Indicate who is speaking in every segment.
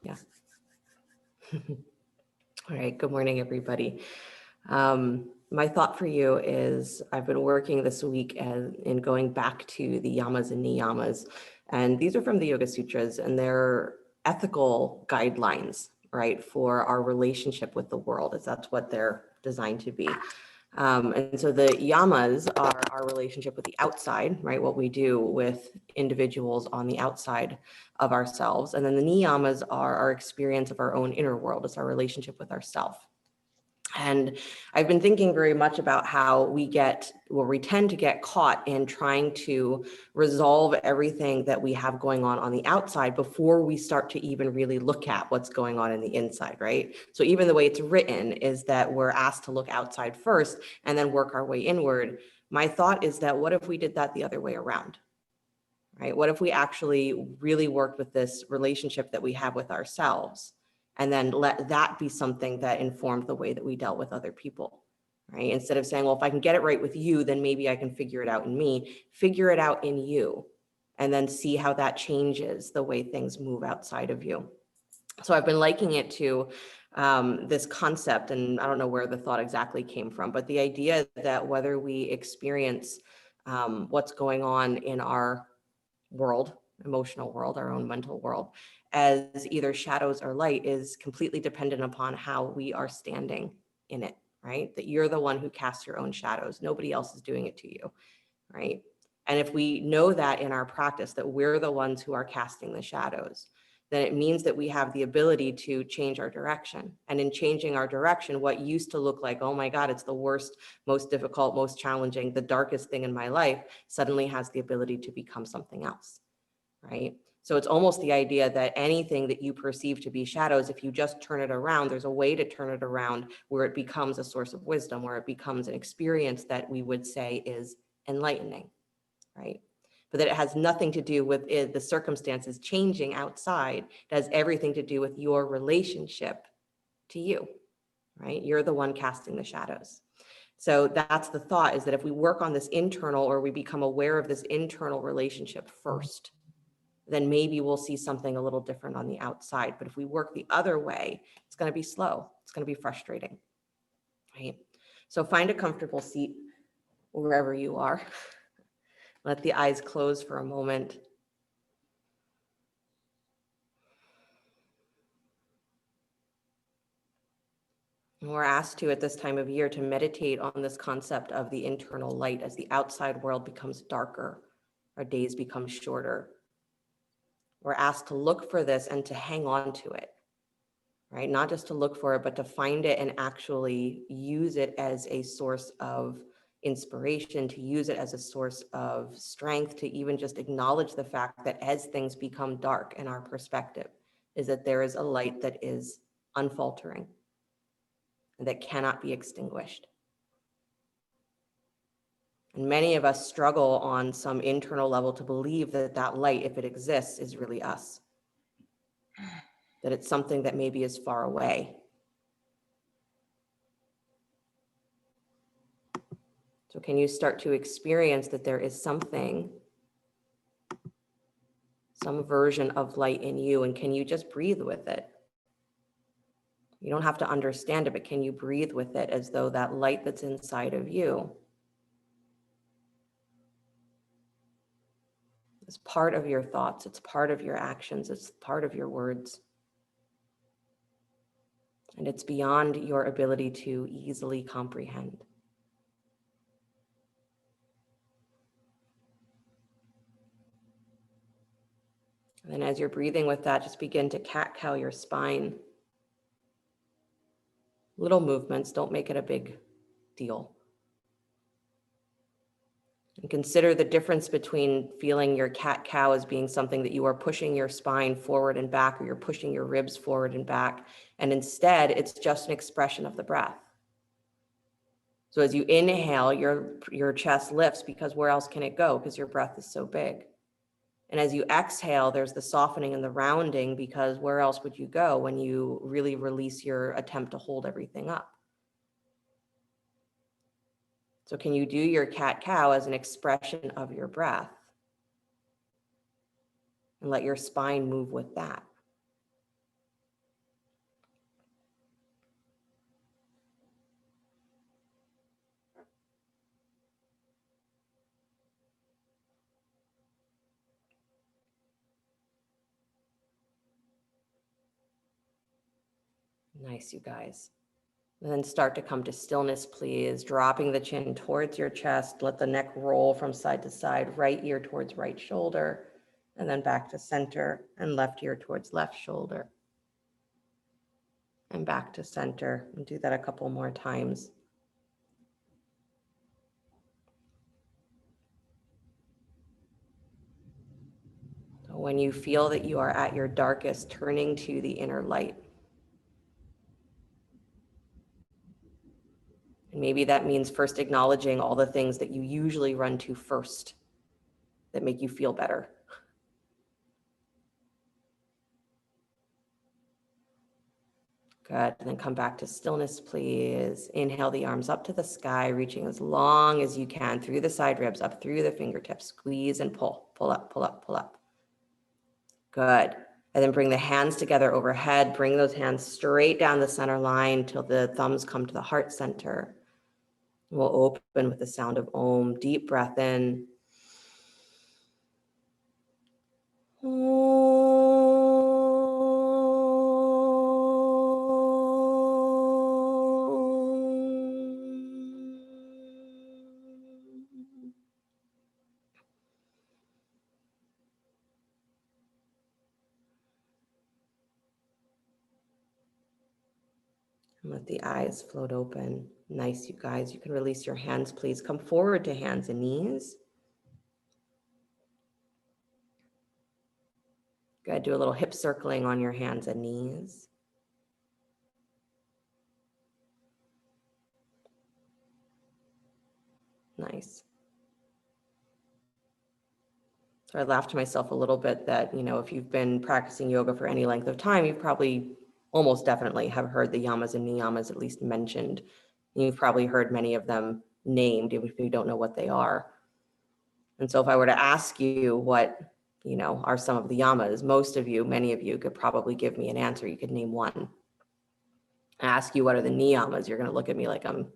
Speaker 1: Yeah. All right. Good morning, everybody. My thought for you is I've been working this week in going back to the yamas and niyamas, and these are from the Yoga Sutras, and they're ethical guidelines, right, for our relationship with the world, as that's what they're designed to be. And so the yamas are our relationship with the outside, right? What we do with individuals on the outside of ourselves. And then the niyamas are our experience of our own inner world. It's our relationship with ourself. And I've been thinking very much about how we tend to get caught in trying to resolve everything that we have going on the outside before we start to even really look at what's going on in the inside, right? So even the way it's written is that we're asked to look outside first and then work our way inward. My thought is that what if we did that the other way around, right? What if we actually really worked with this relationship that we have with ourselves and then let that be something that informed the way that we dealt with other people, right? Instead of saying, well, if I can get it right with you, then maybe I can figure it out in me. Figure it out in you and then see how that changes the way things move outside of you. So I've been liking it to this concept, and I don't know where the thought exactly came from, but the idea that whether we experience what's going on in our world, emotional world, our own mental world, as either shadows or light is completely dependent upon how we are standing in it, right? That you're the one who casts your own shadows. Nobody else is doing it to you, right? And if we know that in our practice, that we're the ones who are casting the shadows, then it means that we have the ability to change our direction. And in changing our direction, what used to look like, oh my God, it's the worst, most difficult, most challenging, the darkest thing in my life, suddenly has the ability to become something else, right? So it's almost the idea that anything that you perceive to be shadows, if you just turn it around, there's a way to turn it around where it becomes a source of wisdom, where it becomes an experience that we would say is enlightening, right? But that it has nothing to do with the circumstances changing outside. It has everything to do with your relationship to you, right? You're the one casting the shadows. So that's the thought, is that if we work on this internal, or we become aware of this internal relationship first, then maybe we'll see something a little different on the outside. But if we work the other way, it's going to be slow. It's going to be frustrating, right? So find a comfortable seat wherever you are. Let the eyes close for a moment. And we're asked to, at this time of year, to meditate on this concept of the internal light. As the outside world becomes darker, our days become shorter. We're asked to look for this and to hang on to it, right? Not just to look for it, but to find it and actually use it as a source of inspiration, to use it as a source of strength, to even just acknowledge the fact that as things become dark in our perspective, is that there is a light that is unfaltering and that cannot be extinguished. And many of us struggle on some internal level to believe that that light, if it exists, is really us, that it's something that maybe is far away. So can you start to experience that there is something, some version of light in you, and can you just breathe with it? You don't have to understand it, but can you breathe with it as though that light that's inside of you is part of your thoughts, it's part of your actions, it's part of your words. And it's beyond your ability to easily comprehend. And then as you're breathing with that, just begin to cat-cow your spine. Little movements, don't make it a big deal. And consider the difference between feeling your cat-cow as being something that you are pushing your spine forward and back, or you're pushing your ribs forward and back, and instead it's just an expression of the breath. So as you inhale, your chest lifts, because where else can it go? Because your breath is so big. And as you exhale, there's the softening and the rounding, because where else would you go when you really release your attempt to hold everything up? So can you do your cat-cow as an expression of your breath? And let your spine move with that. Nice, you guys. And then start to come to stillness, please. Dropping the chin towards your chest. Let the neck roll from side to side, right ear towards right shoulder, and then back to center, and left ear towards left shoulder. And back to center. And do that a couple more times. So when you feel that you are at your darkest, turning to the inner light. And maybe that means first acknowledging all the things that you usually run to first that make you feel better. Good. And then come back to stillness, please. Inhale the arms up to the sky, reaching as long as you can through the side ribs, up through the fingertips. Squeeze and pull. Pull up, pull up, pull up. Good. And then bring the hands together overhead. Bring those hands straight down the center line till the thumbs come to the heart center. We'll open with the sound of Om. Deep breath in. And let the eyes float open. Nice, you guys. You can release your hands, please. Come forward to hands and knees. Good. Do a little hip circling on your hands and knees. Nice. So I laughed to myself a little bit that, if you've been practicing yoga for any length of time, you've probably almost definitely have heard the yamas and niyamas at least mentioned. You've probably heard many of them named, even if you don't know what they are. And so if I were to ask you what, are some of the yamas, many of you could probably give me an answer. You could name one. I ask you what are the niyamas, you're going to look at me like I'm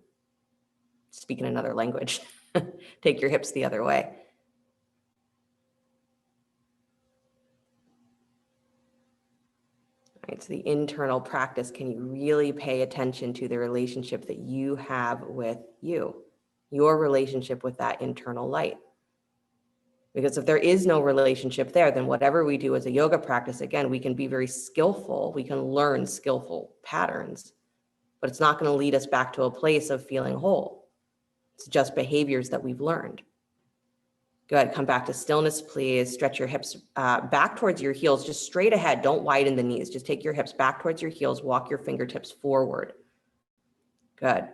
Speaker 1: speaking another language. Take your hips the other way. Right, so the internal practice, can you really pay attention to the relationship that you have with you, your relationship with that internal light? Because if there is no relationship there, then whatever we do as a yoga practice, again, we can be very skillful. We can learn skillful patterns, but it's not going to lead us back to a place of feeling whole. It's just behaviors that we've learned. Good. Come back to stillness, please. Stretch your hips back towards your heels, just straight ahead. Don't widen the knees. Just take your hips back towards your heels. Walk your fingertips forward. Good.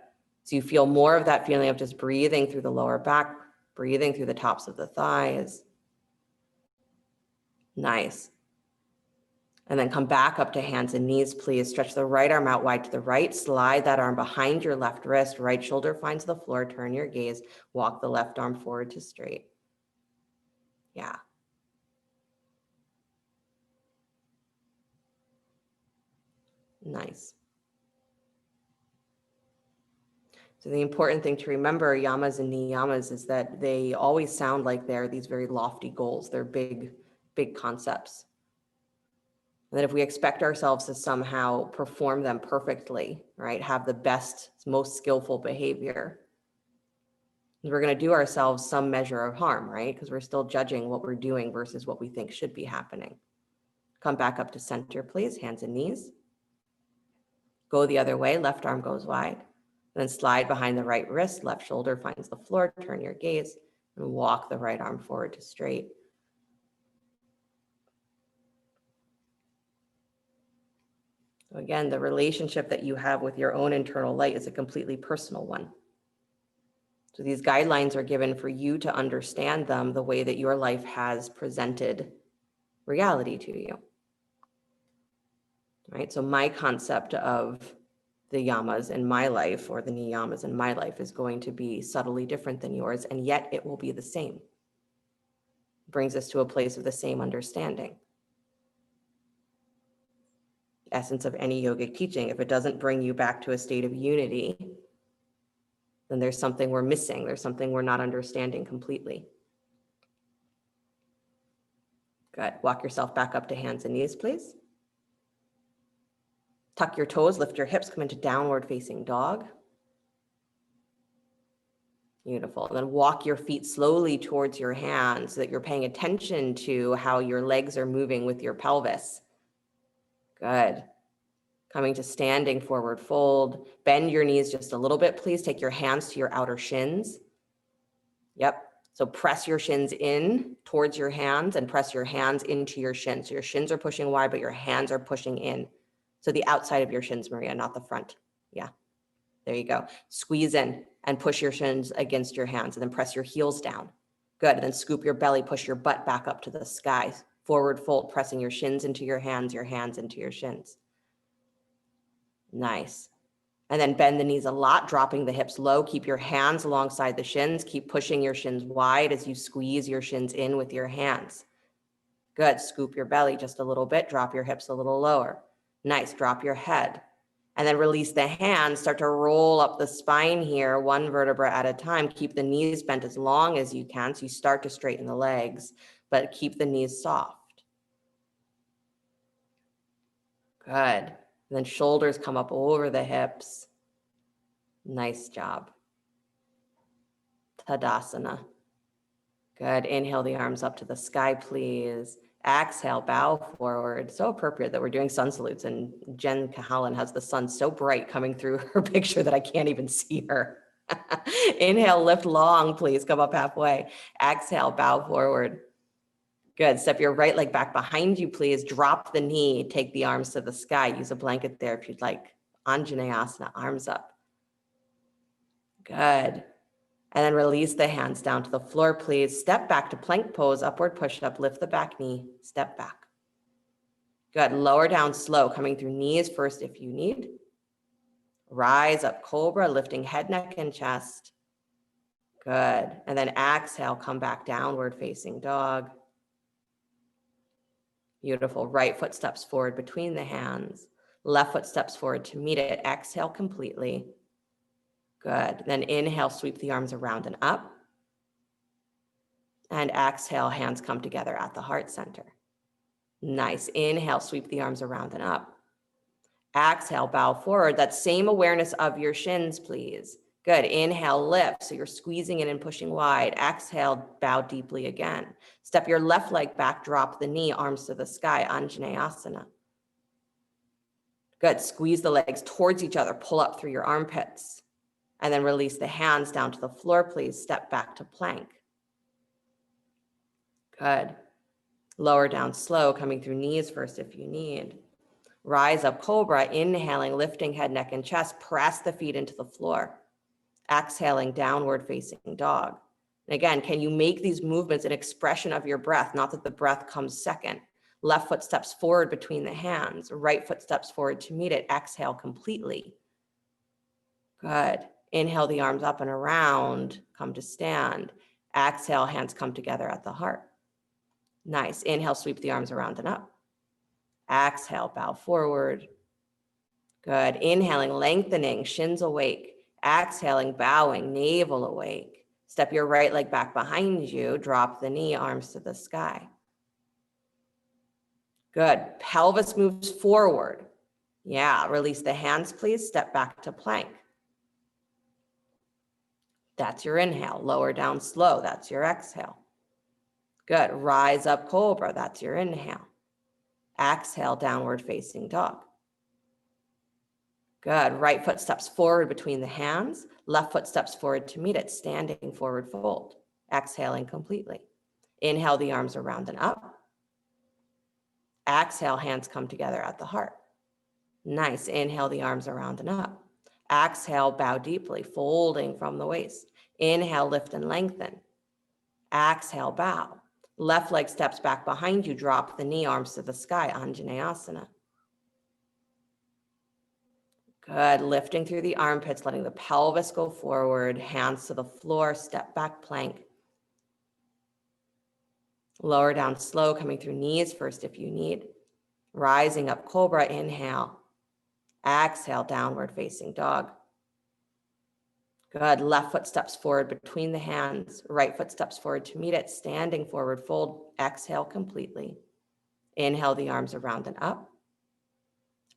Speaker 1: So you feel more of that feeling of just breathing through the lower back, breathing through the tops of the thighs. Nice. And then come back up to hands and knees, please. Stretch the right arm out wide to the right. Slide that arm behind your left wrist. Right shoulder finds the floor. Turn your gaze. Walk the left arm forward to straight. Yeah. Nice. So the important thing to remember, yamas and niyamas, is that they always sound like they're these very lofty goals. They're big, big concepts. And that if we expect ourselves to somehow perform them perfectly, right, have the best, most skillful behavior, we're going to do ourselves some measure of harm, right? Because we're still judging what we're doing versus what we think should be happening. Come back up to center, please. Hands and knees. Go the other way. Left arm goes wide. Then slide behind the right wrist. Left shoulder finds the floor. Turn your gaze and walk the right arm forward to straight. So again, the relationship that you have with your own internal light is a completely personal one. So these guidelines are given for you to understand them the way that your life has presented reality to you. Right? So my concept of the yamas in my life or the niyamas in my life is going to be subtly different than yours, and yet it will be the same. Brings us to a place of the same understanding. The essence of any yogic teaching, if it doesn't bring you back to a state of unity, then there's something we're missing. There's something we're not understanding completely. Good. Walk yourself back up to hands and knees, please. Tuck your toes, lift your hips, come into downward facing dog. Beautiful. And then walk your feet slowly towards your hands so that you're paying attention to how your legs are moving with your pelvis. Good. Coming to standing forward fold. Bend your knees just a little bit, please. Take your hands to your outer shins. Yep. So press your shins in towards your hands and press your hands into your shins. So your shins are pushing wide, but your hands are pushing in. So the outside of your shins, Maria, not the front. Yeah. There you go. Squeeze in and push your shins against your hands and then press your heels down. Good. And then scoop your belly, push your butt back up to the sky. Forward fold, pressing your shins into your hands into your shins. Nice. And then bend the knees a lot, dropping the hips low. Keep your hands alongside the shins. Keep pushing your shins wide as you squeeze your shins in with your hands. Good. Scoop your belly just a little bit. Drop your hips a little lower. Nice. Drop your head. And then release the hands, start to roll up the spine here, one vertebra at a time. Keep the knees bent as long as you can. So you start to straighten the legs, but keep the knees soft. Good. And then shoulders come up over the hips. Nice job. Tadasana. Good. Inhale the arms up to the sky, please. Exhale, bow forward. So appropriate that we're doing sun salutes, and Jen Cahalan has the sun so bright coming through her picture that I can't even see her. Inhale, lift long, please. Come up halfway. Exhale, bow forward. Good. Step your right leg back behind you, please. Drop the knee. Take the arms to the sky. Use a blanket there if you'd like. Anjaneyasana, arms up. Good. And then release the hands down to the floor, please. Step back to plank pose, upward push-up, lift the back knee, step back. Good, lower down slow, coming through knees first if you need. Rise up, cobra, lifting head, neck, and chest. Good, and then exhale, come back downward facing dog. Beautiful, right foot steps forward between the hands. Left foot steps forward to meet it. Exhale completely. Good, then inhale, sweep the arms around and up. And exhale, hands come together at the heart center. Nice. Inhale, sweep the arms around and up. Exhale, bow forward. That same awareness of your shins, please. Good. Inhale, lift. So you're squeezing in and pushing wide. Exhale, bow deeply again. Step your left leg back, drop the knee, arms to the sky, Anjaneyasana. Good. Squeeze the legs towards each other. Pull up through your armpits. And then release the hands down to the floor, please. Step back to plank. Good. Lower down slow, coming through knees first if you need. Rise up, cobra, inhaling, lifting head, neck, and chest. Press the feet into the floor. Exhaling, downward facing dog. And again, can you make these movements an expression of your breath? Not that the breath comes second. Left foot steps forward between the hands. Right foot steps forward to meet it. Exhale completely. Good. Inhale the arms up and around. Come to stand. Exhale, hands come together at the heart. Nice. Inhale, sweep the arms around and up. Exhale, bow forward. Good. Inhaling, lengthening, shins awake. Exhaling, bowing, navel awake. Step your right leg back behind you. Drop the knee, arms to the sky. Good. Pelvis moves forward. Yeah. Release the hands, please. Step back to plank. That's your inhale. Lower down slow. That's your exhale. Good. Rise up, cobra. That's your inhale. Exhale, downward facing dog. Good. Right foot steps forward between the hands. Left foot steps forward to meet it. Standing forward fold. Exhaling completely. Inhale the arms around and up. Exhale, hands come together at the heart. Nice. Inhale the arms around and up. Exhale, bow deeply, folding from the waist. Inhale, lift and lengthen. Exhale, bow. Left leg steps back behind you. Drop the knee, arms to the sky, Anjaneyasana. Good. Lifting through the armpits, letting the pelvis go forward. Hands to the floor, step back plank. Lower down slow, coming through knees first if you need. Rising up, cobra, inhale. Exhale, downward facing dog. Good. Left foot steps forward between the hands. Right foot steps forward to meet it. Standing forward fold. Exhale completely. Inhale the arms around and up.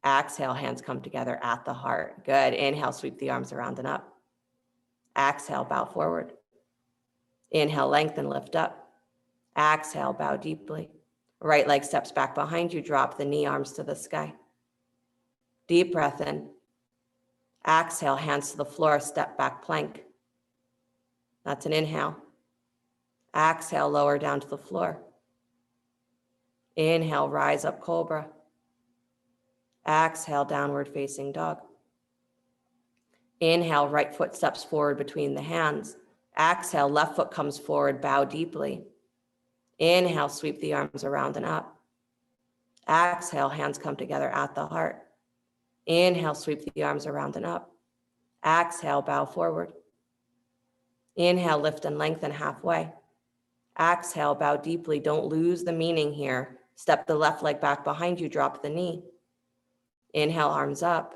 Speaker 1: Exhale, hands come together at the heart. Good. Inhale, sweep the arms around and up. Exhale, bow forward. Inhale, lengthen, lift up. Exhale, bow deeply. Right leg steps back behind you. Drop the knee, arms to the sky. Deep breath in. Exhale, hands to the floor, step back plank. That's an inhale. Exhale, lower down to the floor. Inhale, rise up, cobra. Exhale, downward facing dog. Inhale, right foot steps forward between the hands. Exhale, left foot comes forward, bow deeply. Inhale, sweep the arms around and up. Exhale, hands come together at the heart. Inhale, sweep the arms around and up. Exhale, bow forward. Inhale, lift and lengthen halfway. Exhale, bow deeply. Don't lose the meaning here. Step the left leg back behind you, drop the knee. Inhale, arms up.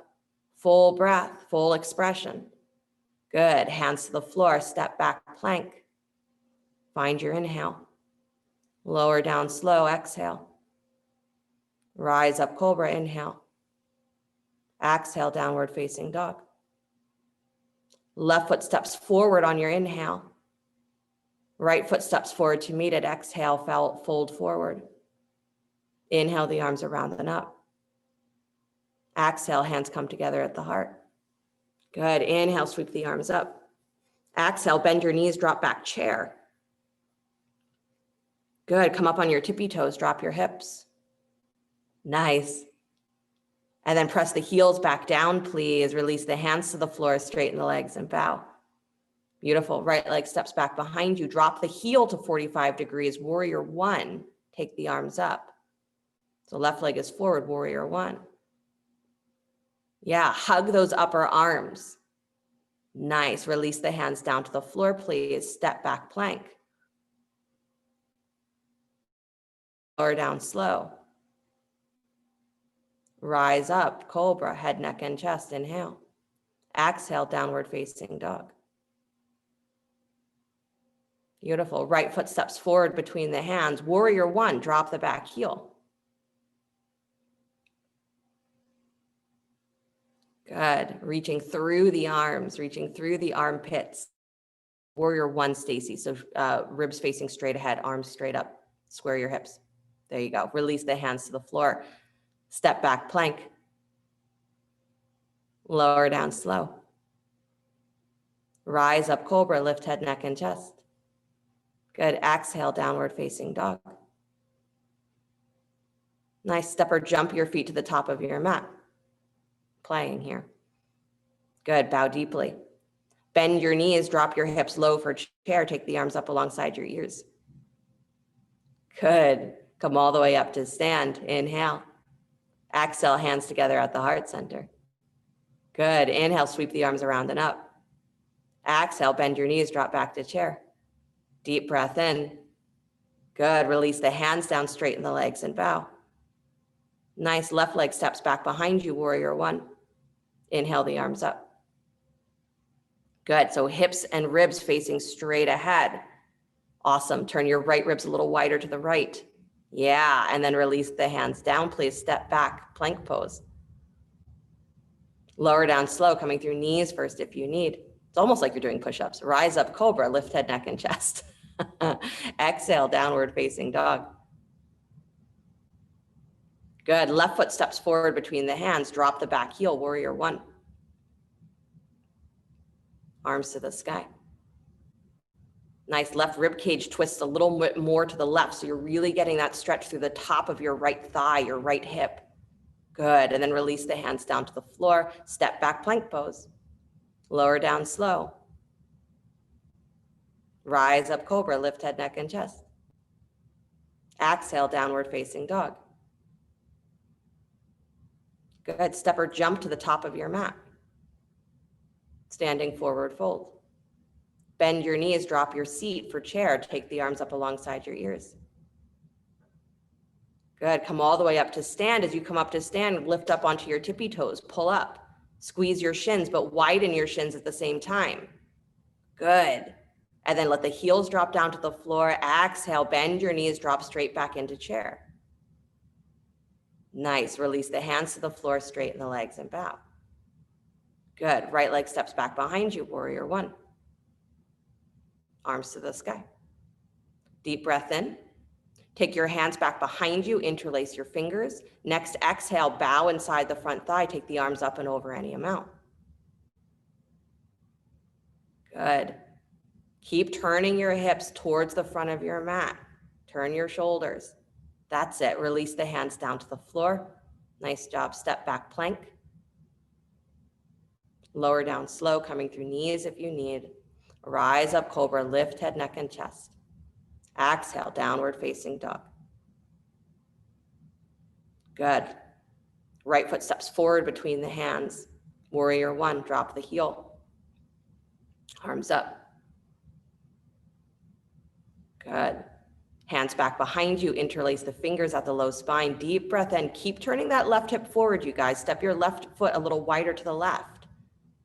Speaker 1: Full breath, full expression. Good. Hands to the floor, step back plank. Find your inhale. Lower down slow, exhale. Rise up, cobra, inhale. Exhale, downward facing dog. Left foot steps forward on your inhale. Right foot steps forward to meet it. Exhale, fold forward. Inhale, the arms around and up. Exhale, hands come together at the heart. Good. Inhale, sweep the arms up. Exhale, bend your knees, drop back chair. Good. Come up on your tippy toes, drop your hips. Nice. And then press the heels back down, please. Release the hands to the floor, straighten the legs and bow. Beautiful. Right leg steps back behind you. Drop the heel to 45 degrees. Warrior one. Take the arms up. So left leg is forward, warrior one. Yeah, hug those upper arms. Nice. Release the hands down to the floor, please. Step back plank. Lower down slow. Rise up, cobra, head, neck, and chest. Inhale. Exhale, downward facing dog. Beautiful. Right foot steps forward between the hands. Warrior one, drop the back heel. Good. Reaching through the arms, reaching through the armpits. Warrior one, Stacy. So ribs facing straight ahead, arms straight up. Square your hips. There you go. Release the hands to the floor. Step back plank. Lower down slow. Rise up, cobra, lift head, neck, and chest. Good. Exhale, downward facing dog. Nice. Step or jump your feet to the top of your mat. Playing here. Good. Bow deeply. Bend your knees, drop your hips low for chair. Take the arms up alongside your ears. Good. Come all the way up to stand. Inhale. Exhale, hands together at the heart center. Good. Inhale, sweep the arms around and up. Exhale, bend your knees, drop back to chair. Deep breath in. Good. Release the hands down, straighten the legs and bow. Nice. Left leg steps back behind you, warrior one. Inhale the arms up. Good. So hips and ribs facing straight ahead. Awesome. Turn your right ribs a little wider to the right. Yeah. And then release the hands down, please. Step back, plank pose. Lower down slow, coming through knees first if you need. It's almost like you're doing push-ups. Rise up, cobra, lift head, neck, and chest. Exhale, downward facing dog. Good. Left foot steps forward between the hands. Drop the back heel, warrior one. Arms to the sky. Nice. Left rib cage twists a little bit more to the left. So you're really getting that stretch through the top of your right thigh, your right hip. Good. And then release the hands down to the floor. Step back plank pose. Lower down slow. Rise up, cobra, lift head, neck, and chest. Exhale, downward facing dog. Good. Step or jump to the top of your mat. Standing forward fold. Bend your knees, drop your seat for chair. Take the arms up alongside your ears. Good. Come all the way up to stand. As you come up to stand, lift up onto your tippy toes. Pull up. Squeeze your shins, but widen your shins at the same time. Good. And then let the heels drop down to the floor. Exhale, bend your knees, drop straight back into chair. Nice. Release the hands to the floor, straighten the legs and bow. Good. Right leg steps back behind you, warrior one. Arms to the sky. Deep breath in. Take your hands back behind you, interlace your fingers. Next exhale, bow inside the front thigh, take the arms up and over any amount. Good. Keep turning your hips towards the front of your mat. Turn your shoulders. That's it. Release the hands down to the floor. Nice job. Step back plank. Lower down slow, coming through knees if you need. Rise up, cobra, lift head, neck, and chest. Exhale, downward facing dog. Good. Right foot steps forward between the hands. Warrior one, drop the heel. Arms up. Good. Hands back behind you, interlace the fingers at the low spine. Deep breath in. Keep turning that left hip forward, you guys. Step your left foot a little wider to the left.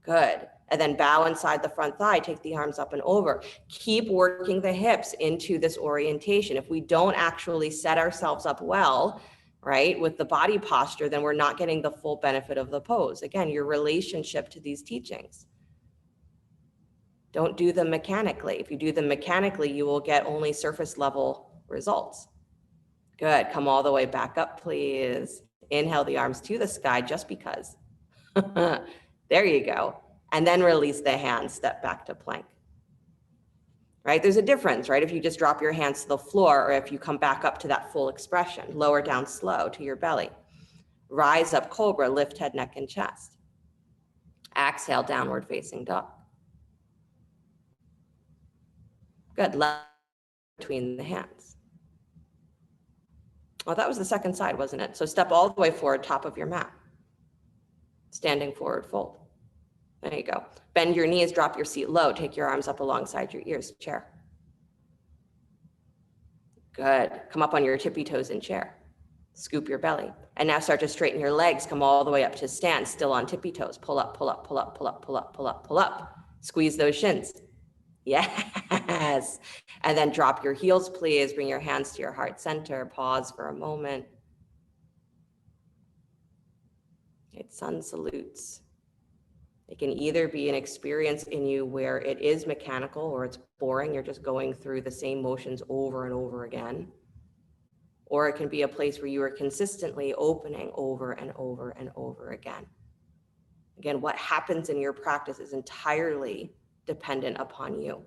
Speaker 1: Good. And then bow inside the front thigh. Take the arms up and over. Keep working the hips into this orientation. If we don't actually set ourselves up well, right, with the body posture, then we're not getting the full benefit of the pose. Again, your relationship to these teachings. Don't do them mechanically. If you do them mechanically, you will get only surface level results. Good. Come all the way back up, please. Inhale the arms to the sky just because. There you go. And then release the hands, step back to plank. Right? There's a difference, right? If you just drop your hands to the floor or if you come back up to that full expression, lower down slow to your belly. Rise up, cobra, lift head, neck, and chest. Exhale, downward facing dog. Good. Left between the hands. Well, that was the second side, wasn't it? So step all the way forward, top of your mat. Standing forward fold. There you go. Bend your knees, drop your seat low. Take your arms up alongside your ears, chair. Good. Come up on your tippy toes in chair. Scoop your belly. And now start to straighten your legs. Come all the way up to stand, still on tippy toes. Pull up, pull up, pull up, pull up, pull up, pull up, pull up. Squeeze those shins. Yes. And then drop your heels, please. Bring your hands to your heart center. Pause for a moment. It sun salutes. It can either be an experience in you where it is mechanical or it's boring. You're just going through the same motions over and over again. Or it can be a place where you are consistently opening over and over and over again. Again, what happens in your practice is entirely dependent upon you.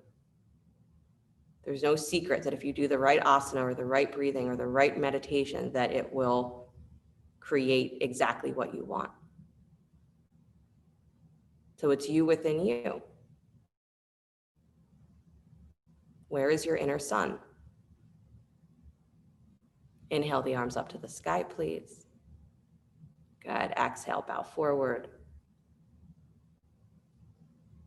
Speaker 1: There's no secret that if you do the right asana or the right breathing or the right meditation, that it will create exactly what you want. So it's you within you. Where is your inner sun? Inhale the arms up to the sky, please. Good. Exhale, bow forward.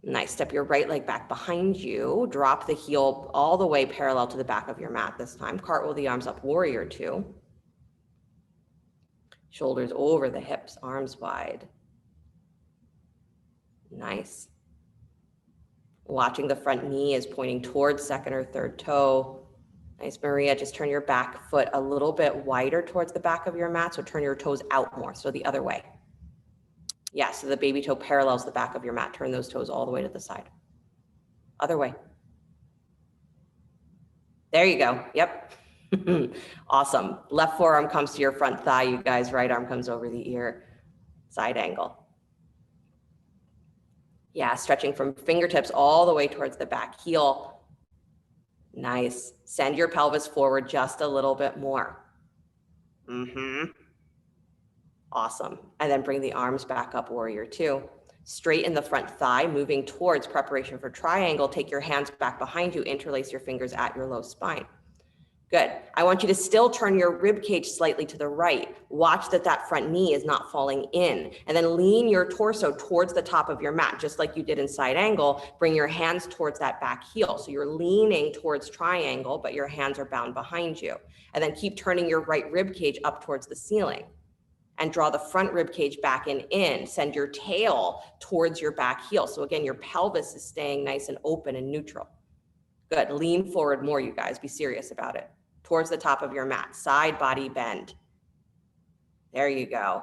Speaker 1: Nice. Step your right leg back behind you. Drop the heel all the way parallel to the back of your mat this time. Cartwheel the arms up, warrior two. Shoulders over the hips, arms wide. Nice. Watching the front knee is pointing towards second or third toe. Nice, Maria. Just turn your back foot a little bit wider towards the back of your mat. So turn your toes out more. So the other way. Yeah, so the baby toe parallels the back of your mat. Turn those toes all the way to the side. Other way. There you go. Yep. Awesome. Left forearm comes to your front thigh, you guys. Right arm comes over the ear. Side angle. Yeah, stretching from fingertips all the way towards the back heel. Nice. Send your pelvis forward just a little bit more. Awesome. And then bring the arms back up, warrior two. Straighten the front thigh, moving towards preparation for triangle. Take your hands back behind you, interlace your fingers at your low spine. Good. I want you to still turn your rib cage slightly to the right. Watch that that front knee is not falling in. And then lean your torso towards the top of your mat, just like you did in side angle. Bring your hands towards that back heel. So you're leaning towards triangle, but your hands are bound behind you. And then keep turning your right rib cage up towards the ceiling. And draw the front rib cage back and in. Send your tail towards your back heel. So again, your pelvis is staying nice and open and neutral. Good. Lean forward more, you guys. Be serious about it. Towards the top of your mat. Side body bend. There you go.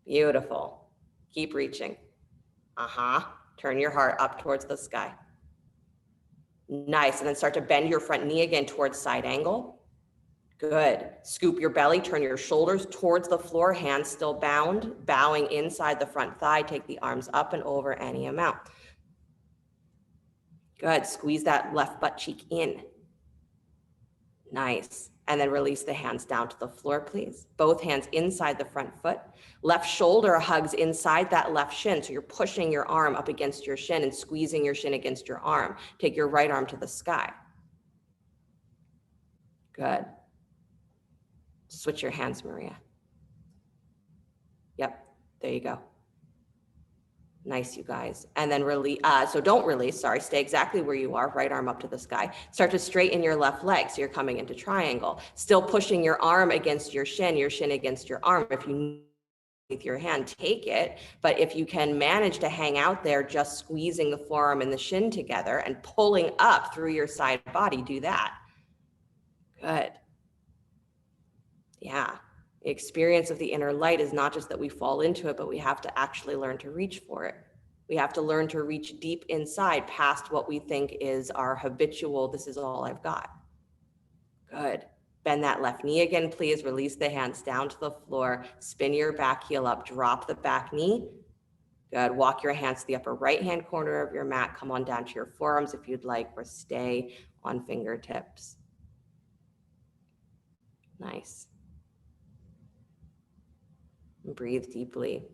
Speaker 1: Beautiful. Keep reaching. Turn your heart up towards the sky. Nice. And then start to bend your front knee again towards side angle. Good. Scoop your belly, turn your shoulders towards the floor, hands still bound, bowing inside the front thigh. Take the arms up and over any amount. Good. Squeeze that left butt cheek in. Nice. And then release the hands down to the floor, please. Both hands inside the front foot. Left shoulder hugs inside that left shin. So you're pushing your arm up against your shin and squeezing your shin against your arm. Take your right arm to the sky. Good. Switch your hands, Maria. Yep, there you go. Nice, you guys. And then release, so don't release, sorry, stay exactly where you are, right arm up to the sky. Start to straighten your left leg, so you're coming into triangle. Still pushing your arm against your shin against your arm. If you need with your hand, take it. But if you can manage to hang out there, just squeezing the forearm and the shin together and pulling up through your side body, do that. Good. Yeah. The experience of the inner light is not just that we fall into it, but we have to actually learn to reach for it. We have to learn to reach deep inside past what we think is our habitual, this is all I've got. Good. Bend that left knee again, please. Release the hands down to the floor. Spin your back heel up. Drop the back knee. Good. Walk your hands to the upper right-hand corner of your mat. Come on down to your forearms if you'd like, or stay on fingertips. Nice. Breathe deeply.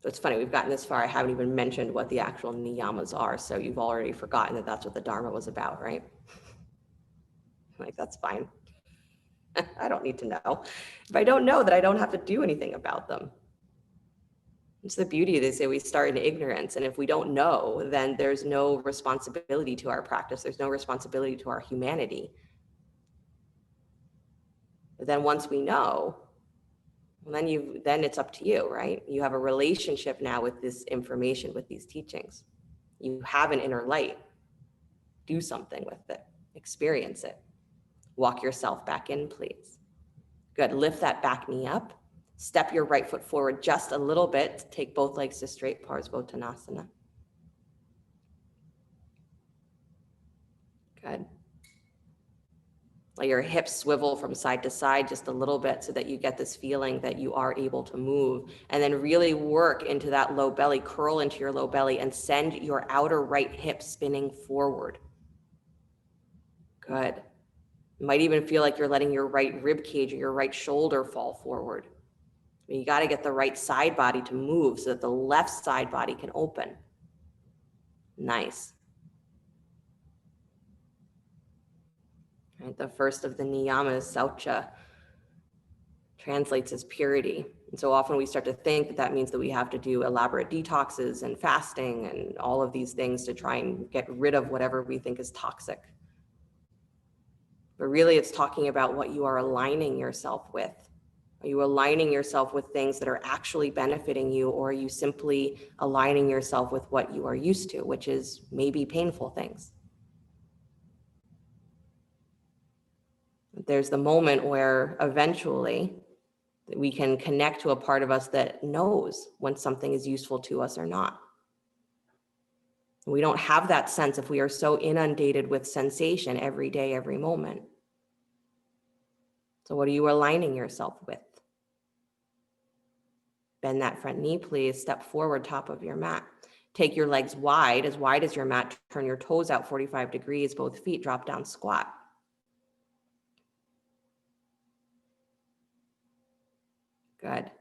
Speaker 1: So it's funny, we've gotten this far. I haven't even mentioned what the actual niyamas are. So you've already forgotten that that's what the Dharma was about, right? Like, that's fine. I don't need to know. If I don't know, that I don't have to do anything about them. It's the beauty. They say we start in ignorance. And if we don't know, then there's no responsibility to our practice. There's no responsibility to our humanity. But then once we know, then it's up to you, right? You have a relationship now with this information, with these teachings. You have an inner light. Do something with it. Experience it. Walk yourself back in, please. Good. Lift that back knee up. Step your right foot forward just a little bit. Take both legs to straight Parsvottanasana. Good. Let your hips swivel from side to side just a little bit so that you get this feeling that you are able to move. And then really work into that low belly, curl into your low belly and send your outer right hip spinning forward. Good. You might even feel like you're letting your right rib cage or your right shoulder fall forward. You got to get the right side body to move so that the left side body can open. Nice. Right, the first of the niyamas, saucha, translates as purity. And so often we start to think that that means that we have to do elaborate detoxes and fasting and all of these things to try and get rid of whatever we think is toxic. But really it's talking about what you are aligning yourself with. Are you aligning yourself with things that are actually benefiting you, or are you simply aligning yourself with what you are used to, which is maybe painful things? There's the moment where eventually we can connect to a part of us that knows when something is useful to us or not. We don't have that sense if we are so inundated with sensation every day, every moment. So what are you aligning yourself with? Bend that front knee, please. Step forward, top of your mat. Take your legs wide as your mat. Turn your toes out 45 degrees, both feet, drop down, squat. Good.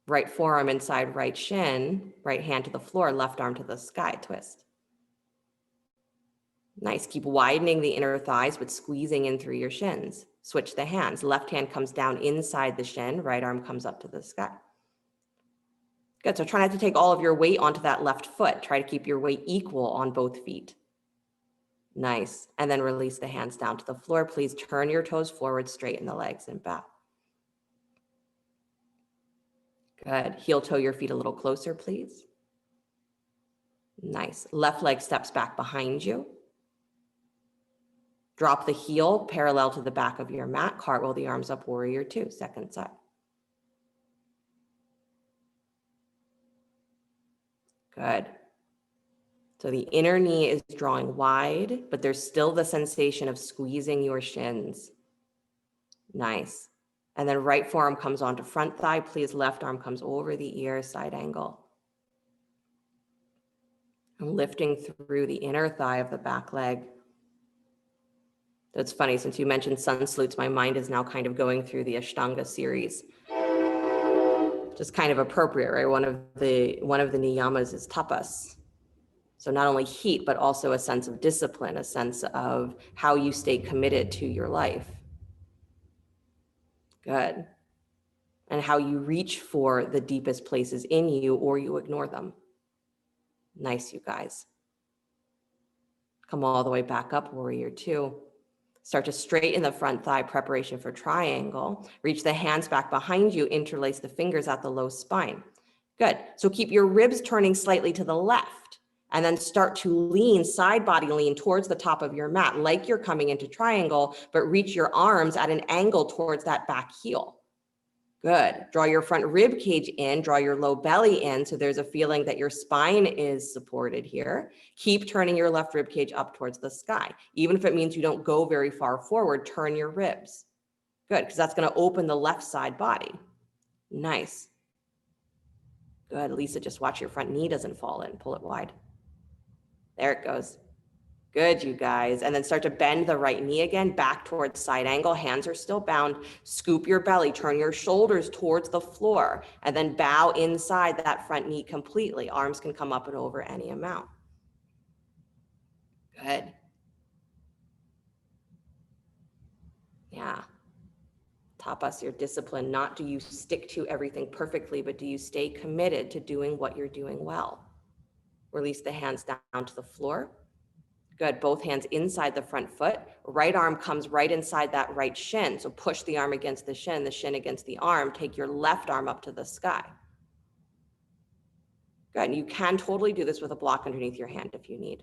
Speaker 1: Right forearm inside right shin, right hand to the floor, left arm to the sky, twist. Nice. Keep widening the inner thighs, but squeezing in through your shins. Switch the hands. Left hand comes down inside the shin, right arm comes up to the sky. Good. So try not to take all of your weight onto that left foot. Try to keep your weight equal on both feet. Nice. And then release the hands down to the floor. Please turn your toes forward, straighten the legs and bow. Good. Heel toe your feet a little closer, please. Nice. Left leg steps back behind you. Drop the heel parallel to the back of your mat. Cartwheel the arms up, warrior two, second side. Good. So the inner knee is drawing wide, but there's still the sensation of squeezing your shins. Nice. And then right forearm comes onto front thigh. Please, left arm comes over the ear, side angle. And lifting through the inner thigh of the back leg. That's funny, since you mentioned sun salutes, my mind is now kind of going through the Ashtanga series. Just kind of appropriate, right? One of the niyamas is tapas. So not only heat, but also a sense of discipline, a sense of how you stay committed to your life. Good. And how you reach for the deepest places in you or you ignore them. Nice, you guys. Come all the way back up, warrior two. Start to straighten the front thigh, preparation for triangle. Reach the hands back behind you, interlace the fingers at the low spine. Good. So keep your ribs turning slightly to the left. And then start to lean, side body lean towards the top of your mat, like you're coming into triangle, but reach your arms at an angle towards that back heel. Good. Draw your front rib cage in, draw your low belly in, so there's a feeling that your spine is supported here. Keep turning your left rib cage up towards the sky. Even if it means you don't go very far forward, turn your ribs. Good, because that's going to open the left side body. Nice. Good. Lisa, just watch your front knee doesn't fall in. Pull it wide. There it goes. Good, you guys. And then start to bend the right knee again, back towards side angle. Hands are still bound. Scoop your belly, turn your shoulders towards the floor, and then bow inside that front knee completely. Arms can come up and over any amount. Good. Yeah. Tapas, your discipline. Not do you stick to everything perfectly, but do you stay committed to doing what you're doing well? Release the hands down to the floor. Good, both hands inside the front foot. Right arm comes right inside that right shin. So push the arm against the shin against the arm. Take your left arm up to the sky. Good, and you can totally do this with a block underneath your hand if you need.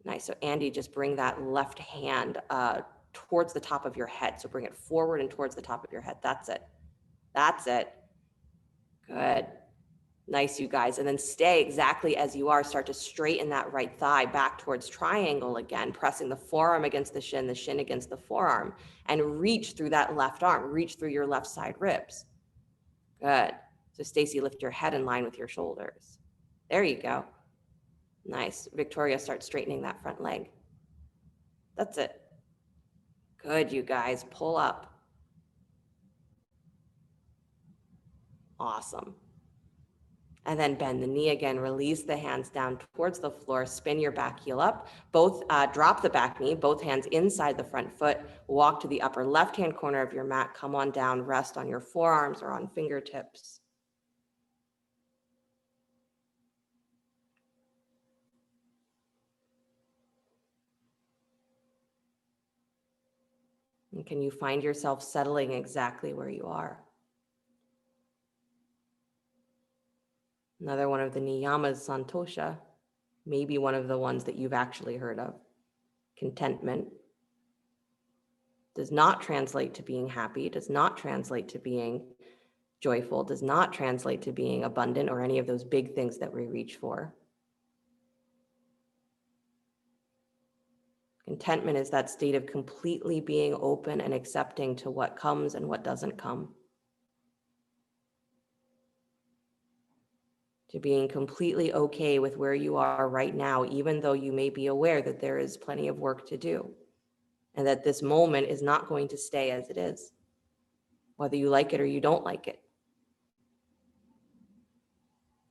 Speaker 1: Nice, so Andy, just bring that left hand towards the top of your head. So bring it forward and towards the top of your head. That's it. That's it. Good. Nice, you guys. And then stay exactly as you are. Start to straighten that right thigh back towards triangle again, pressing the forearm against the shin against the forearm, and reach through that left arm. Reach through your left side ribs. Good. So Stacy, lift your head in line with your shoulders. There you go. Nice. Victoria, start straightening that front leg. That's it. Good, you guys. Pull up. Awesome. And then bend the knee again, release the hands down towards the floor, spin your back heel up, both drop the back knee, both hands inside the front foot, walk to the upper left-hand corner of your mat, come on down, rest on your forearms or on fingertips. And can you find yourself settling exactly where you are? Another one of the Niyamas, Santosha, maybe one of the ones that you've actually heard of. Contentment does not translate to being happy, does not translate to being joyful, does not translate to being abundant or any of those big things that we reach for. Contentment is that state of completely being open and accepting to what comes and what doesn't come. To being completely okay with where you are right now, even though you may be aware that there is plenty of work to do and that this moment is not going to stay as it is, whether you like it or you don't like it.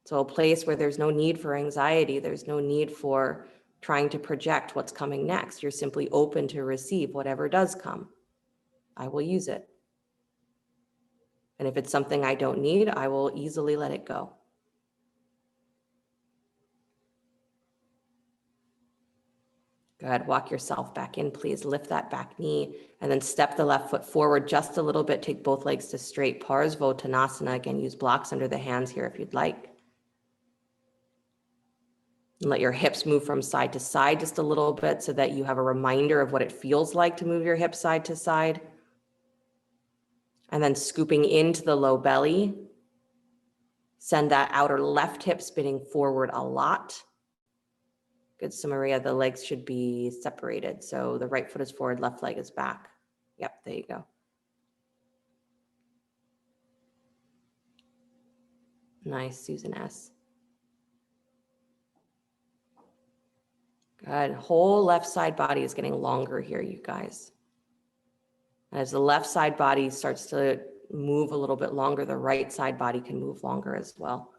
Speaker 1: So a place where there's no need for anxiety, there's no need for trying to project what's coming next. You're simply open to receive whatever does come. I will use it. And if it's something I don't need, I will easily let it go. Good. Walk yourself back in, please. Lift that back knee and then step the left foot forward just a little bit. Take both legs to straight. Parsvottanasana. Again, use blocks under the hands here if you'd like. And let your hips move from side to side just a little bit so that you have a reminder of what it feels like to move your hips side to side. And then scooping into the low belly. Send that outer left hip spinning forward a lot. Good, so Maria, the legs should be separated. So the right foot is forward, left leg is back. Yep, there you go. Nice, Susan S. Good, whole left side body is getting longer here, you guys. As the left side body starts to move a little bit longer, the right side body can move longer as well.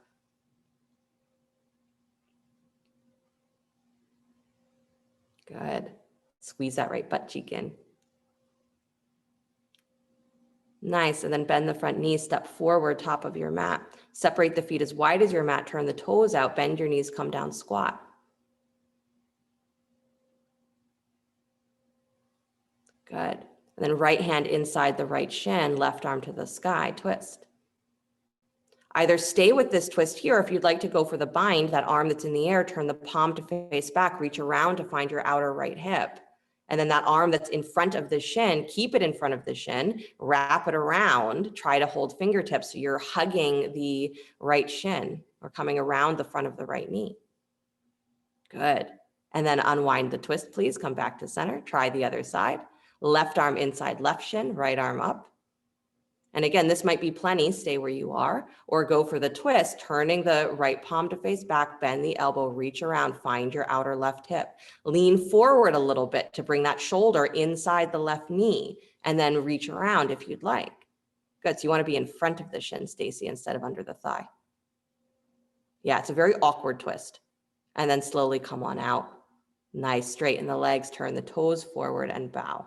Speaker 1: Good. Squeeze that right butt cheek in. Nice, and then bend the front knee, step forward, top of your mat. Separate the feet as wide as your mat, turn the toes out, bend your knees, come down, squat. Good. And then right hand inside the right shin, left arm to the sky, twist. Either stay with this twist here, if you'd like to go for the bind, that arm that's in the air, turn the palm to face back, reach around to find your outer right hip. And then that arm that's in front of the shin, keep it in front of the shin, wrap it around, try to hold fingertips so you're hugging the right shin or coming around the front of the right knee. Good. And then unwind the twist, please. Come back to center. Try the other side. Left arm inside left shin, right arm up. And again, this might be plenty, stay where you are, or go for the twist, turning the right palm to face back, bend the elbow, reach around, find your outer left hip. Lean forward a little bit to bring that shoulder inside the left knee, and then reach around if you'd like. Good, so you want to be in front of the shin, Stacy, instead of under the thigh. Yeah, it's a very awkward twist. And then slowly come on out. Nice, straighten the legs, turn the toes forward and bow.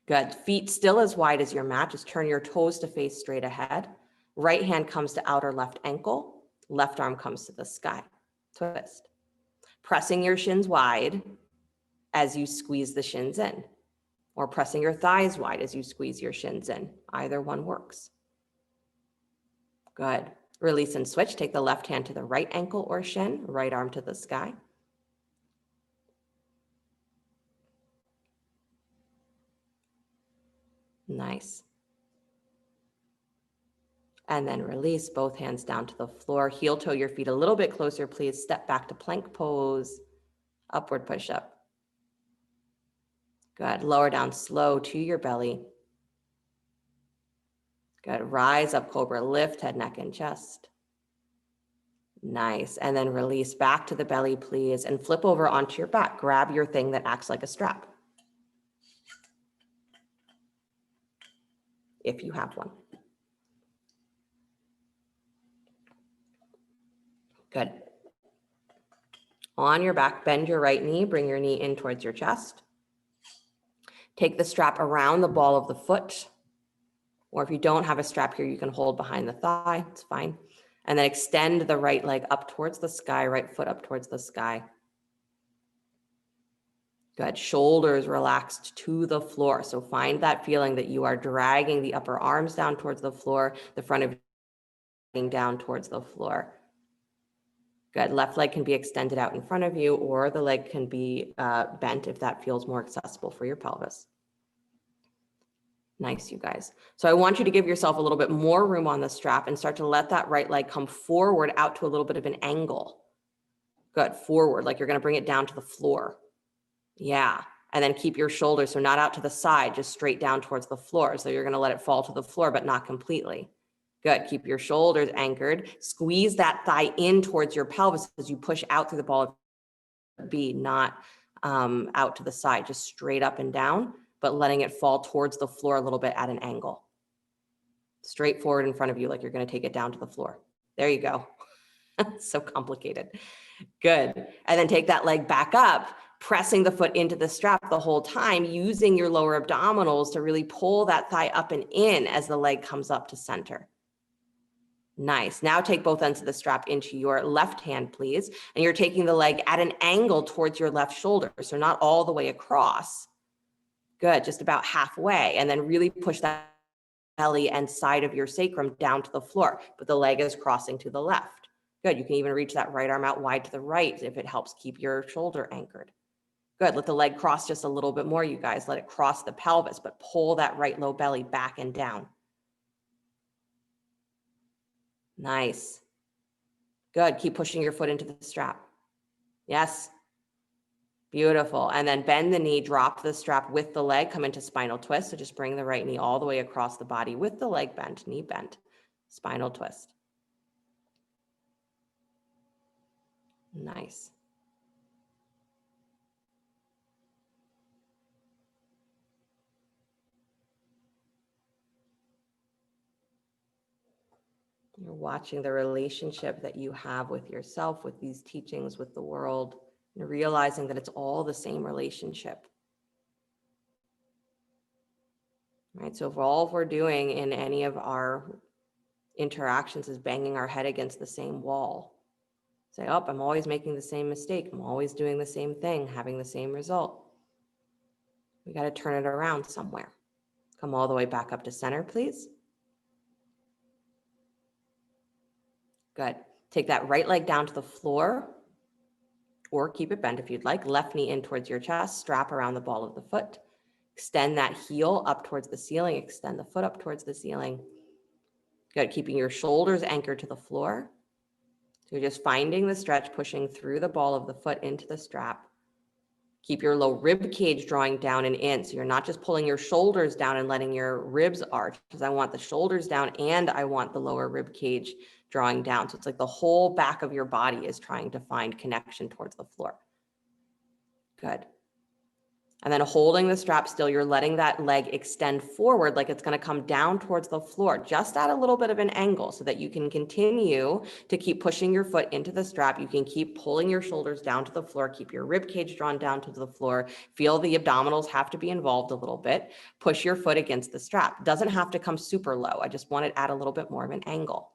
Speaker 1: Good, feet still as wide as your mat, just turn your toes to face straight ahead. Right hand comes to outer left ankle, left arm comes to the sky, twist. Pressing your shins wide as you squeeze the shins in, or pressing your thighs wide as you squeeze your shins in. Either one works. Good, release and switch, take the left hand to the right ankle or shin, right arm to the sky. Nice. And then release, both hands down to the floor. Heel toe your feet a little bit closer, please. Step back to plank pose, upward push up. Good, lower down slow to your belly. Good, rise up, cobra, lift head, neck, and chest. Nice, and then release back to the belly, please, and flip over onto your back. Grab your thing that acts like a strap, if you have one. Good. On your back, bend your right knee, bring your knee in towards your chest. Take the strap around the ball of the foot, or if you don't have a strap here, you can hold behind the thigh, it's fine. And then extend the right leg up towards the sky, right foot up towards the sky. Good, shoulders relaxed to the floor. So find that feeling that you are dragging the upper arms down towards the floor, the front of you down towards the floor. Good, left leg can be extended out in front of you, or the leg can be bent if that feels more accessible for your pelvis. Nice, you guys. So I want you to give yourself a little bit more room on the strap and start to let that right leg come forward out to a little bit of an angle. Good, forward, like you're gonna bring it down to the floor. Yeah, and then keep your shoulders, so not out to the side, just straight down towards the floor. So you're gonna let it fall to the floor, but not completely. Good, keep your shoulders anchored. Squeeze that thigh in towards your pelvis as you push out through the ball of B, not out to the side, just straight up and down, but letting it fall towards the floor a little bit at an angle. Straight forward in front of you, like you're gonna take it down to the floor. There you go. So complicated. Good, and then take that leg back up, pressing the foot into the strap the whole time, using your lower abdominals to really pull that thigh up and in as the leg comes up to center. Nice. Now take both ends of the strap into your left hand, please. And you're taking the leg at an angle towards your left shoulder. So not all the way across. Good, just about halfway. And then really push that belly and side of your sacrum down to the floor, but the leg is crossing to the left. Good. You can even reach that right arm out wide to the right if it helps keep your shoulder anchored. Good. Let the leg cross just a little bit more, you guys. Let it cross the pelvis, but pull that right low belly back and down. Nice. Good. Keep pushing your foot into the strap. Yes. Beautiful. And then bend the knee, drop the strap with the leg, come into spinal twist. So just bring the right knee all the way across the body with the leg bent, knee bent, spinal twist. Nice. You're watching the relationship that you have with yourself, with these teachings, with the world, and realizing that it's all the same relationship. Right? So if all we're doing in any of our interactions is banging our head against the same wall, say, oh, I'm always making the same mistake. I'm always doing the same thing, having the same result. We got to turn it around somewhere. Come all the way back up to center, please. Good. Take that right leg down to the floor, or keep it bent if you'd like. Left knee in towards your chest, strap around the ball of the foot. Extend that heel up towards the ceiling. Extend the foot up towards the ceiling. Good. Keeping your shoulders anchored to the floor. So you're just finding the stretch, pushing through the ball of the foot into the strap. Keep your low rib cage drawing down and in. So you're not just pulling your shoulders down and letting your ribs arch, because I want the shoulders down and I want the lower rib cage drawing down. So it's like the whole back of your body is trying to find connection towards the floor. Good. And then holding the strap still, you're letting that leg extend forward like it's going to come down towards the floor, just at a little bit of an angle so that you can continue to keep pushing your foot into the strap. You can keep pulling your shoulders down to the floor, keep your rib cage drawn down to the floor, feel the abdominals have to be involved a little bit, push your foot against the strap. Doesn't have to come super low. I just want it at a little bit more of an angle,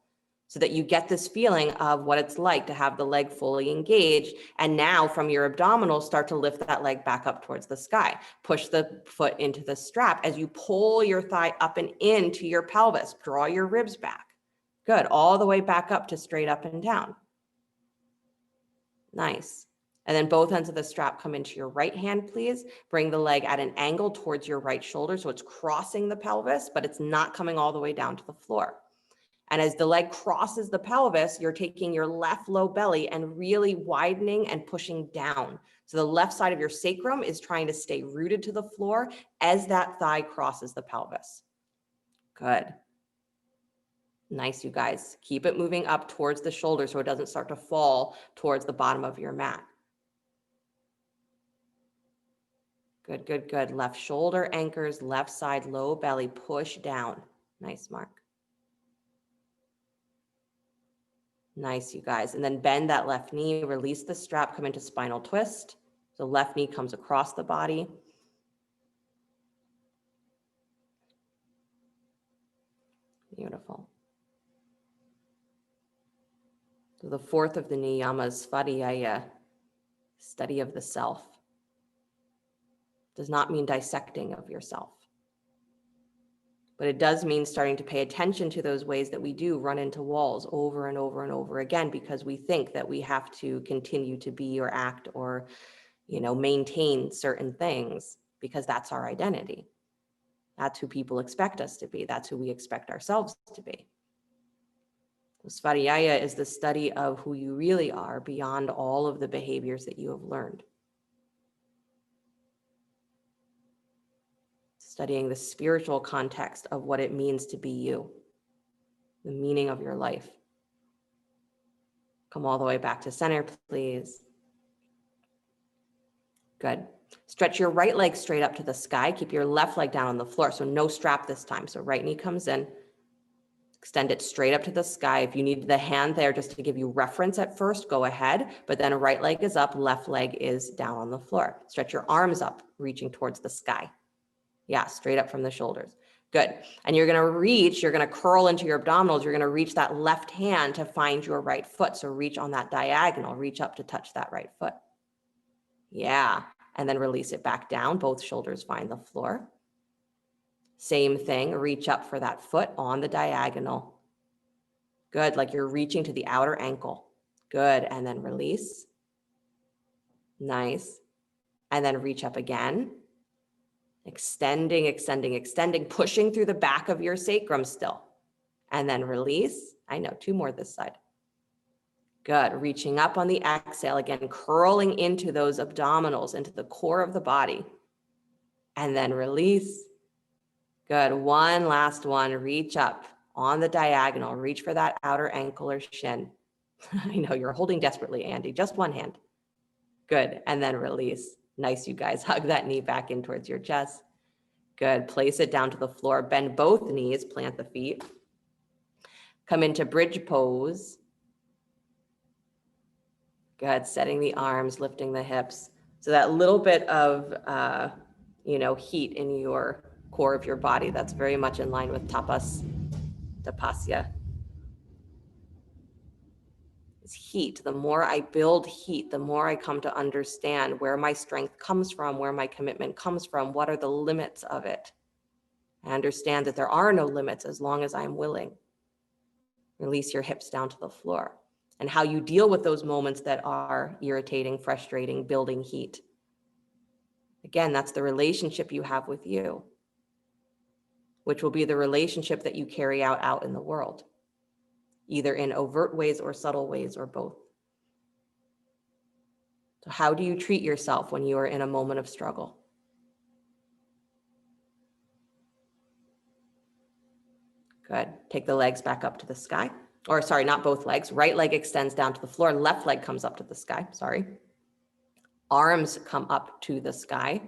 Speaker 1: so that you get this feeling of what it's like to have the leg fully engaged. And now from your abdominals, start to lift that leg back up towards the sky. Push the foot into the strap as you pull your thigh up and into your pelvis. Draw your ribs back. Good. All the way back up to straight up and down. Nice. And then both ends of the strap come into your right hand, please. Bring the leg at an angle towards your right shoulder. So it's crossing the pelvis, but it's not coming all the way down to the floor. And as the leg crosses the pelvis, you're taking your left low belly and really widening and pushing down. So the left side of your sacrum is trying to stay rooted to the floor as that thigh crosses the pelvis. Good. Nice, you guys. Keep it moving up towards the shoulder so it doesn't start to fall towards the bottom of your mat. Good, good, good. Left shoulder anchors, left side low belly, push down. Nice, Mark. Nice, you guys. And then bend that left knee, release the strap, come into spinal twist. So left knee comes across the body. Beautiful. So the fourth of the Niyamas, Svadhyaya, study of the self, does not mean dissecting of yourself. But it does mean starting to pay attention to those ways that we do run into walls over and over and over again, because we think that we have to continue to be or act or, maintain certain things because that's our identity. That's who people expect us to be. That's who we expect ourselves to be. Svadhyaya is the study of who you really are beyond all of the behaviors that you have learned. Studying the spiritual context of what it means to be you, the meaning of your life. Come all the way back to center, please. Good. Stretch your right leg straight up to the sky. Keep your left leg down on the floor. So no strap this time. So right knee comes in. Extend it straight up to the sky. If you need the hand there just to give you reference at first, go ahead. But then a right leg is up, left leg is down on the floor. Stretch your arms up, reaching towards the sky. Yeah, straight up from the shoulders. Good. And you're going to curl into your abdominals. You're going to reach that left hand to find your right foot. So reach on that diagonal, reach up to touch that right foot. Yeah. And then release it back down. Both shoulders find the floor. Same thing. Reach up for that foot on the diagonal. Good. Like you're reaching to the outer ankle. Good. And then release. Nice. And then reach up again. Extending, extending, extending, pushing through the back of your sacrum still. And then release. I know, 2 more this side. Good. Reaching up on the exhale again, curling into those abdominals, into the core of the body. And then release. Good. One last one. Reach up on the diagonal. Reach for that outer ankle or shin. I know you're holding desperately, Andy. Just one hand. Good. And then release. Nice, you guys. Hug that knee back in towards your chest. Good. Place it down to the floor. Bend both knees. Plant the feet. Come into bridge pose. Good. Setting the arms, lifting the hips. So that little bit of, heat in your core of your body, that's very much in line with tapasya. It's heat. The more I build heat, the more I come to understand where my strength comes from, where my commitment comes from, what are the limits of it. I understand that there are no limits as long as I'm willing. Release your hips down to the floor. And how you deal with those moments that are irritating, frustrating, building heat. Again, that's the relationship you have with you, which will be the relationship that you carry out in the world, either in overt ways or subtle ways or both. So how do you treat yourself when you are in a moment of struggle? Good. Take the legs back up to the sky. Or sorry, not both legs. Right leg extends down to the floor. Left leg comes up to the sky. Sorry. Arms come up to the sky.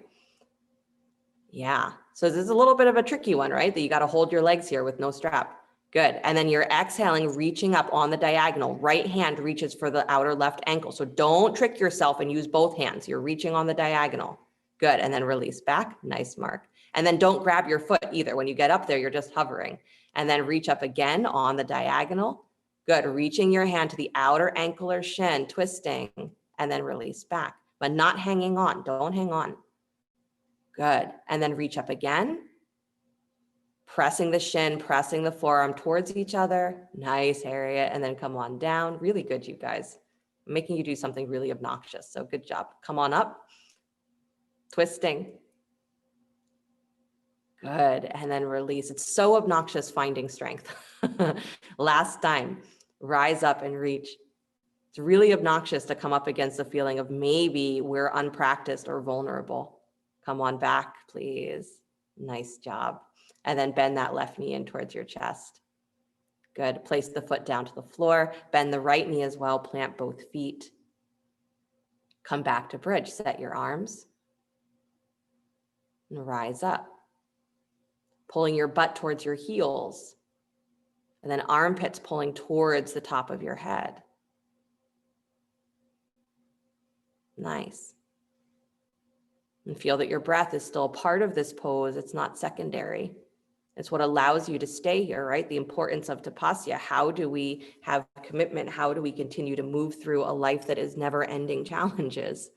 Speaker 1: Yeah. So this is a little bit of a tricky one, right? That you got to hold your legs here with no strap. Good. And then you're exhaling, reaching up on the diagonal. Right hand reaches for the outer left ankle. So don't trick yourself and use both hands. You're reaching on the diagonal. Good. And then release back. Nice, Mark. And then don't grab your foot either. When you get up there, you're just hovering. And then reach up again on the diagonal. Good. Reaching your hand to the outer ankle or shin, twisting, and then release back, but not hanging on. Don't hang on. Good. And then reach up again. Pressing the shin, pressing the forearm towards each other. Nice, Harriet. And then come on down. Really good, you guys. I'm making you do something really obnoxious. So good job. Come on up. Twisting. Good. And then release. It's so obnoxious finding strength. Last time. Rise up and reach. It's really obnoxious to come up against the feeling of maybe we're unpracticed or vulnerable. Come on back, please. Nice job. And then bend that left knee in towards your chest. Good. Place the foot down to the floor. Bend the right knee as well. Plant both feet. Come back to bridge. Set your arms. And rise up. Pulling your butt towards your heels. And then armpits pulling towards the top of your head. Nice. And feel that your breath is still a part of this pose. It's not secondary. It's what allows you to stay here, right? The importance of tapasya. How do we have commitment? How do we continue to move through a life that is never-ending challenges?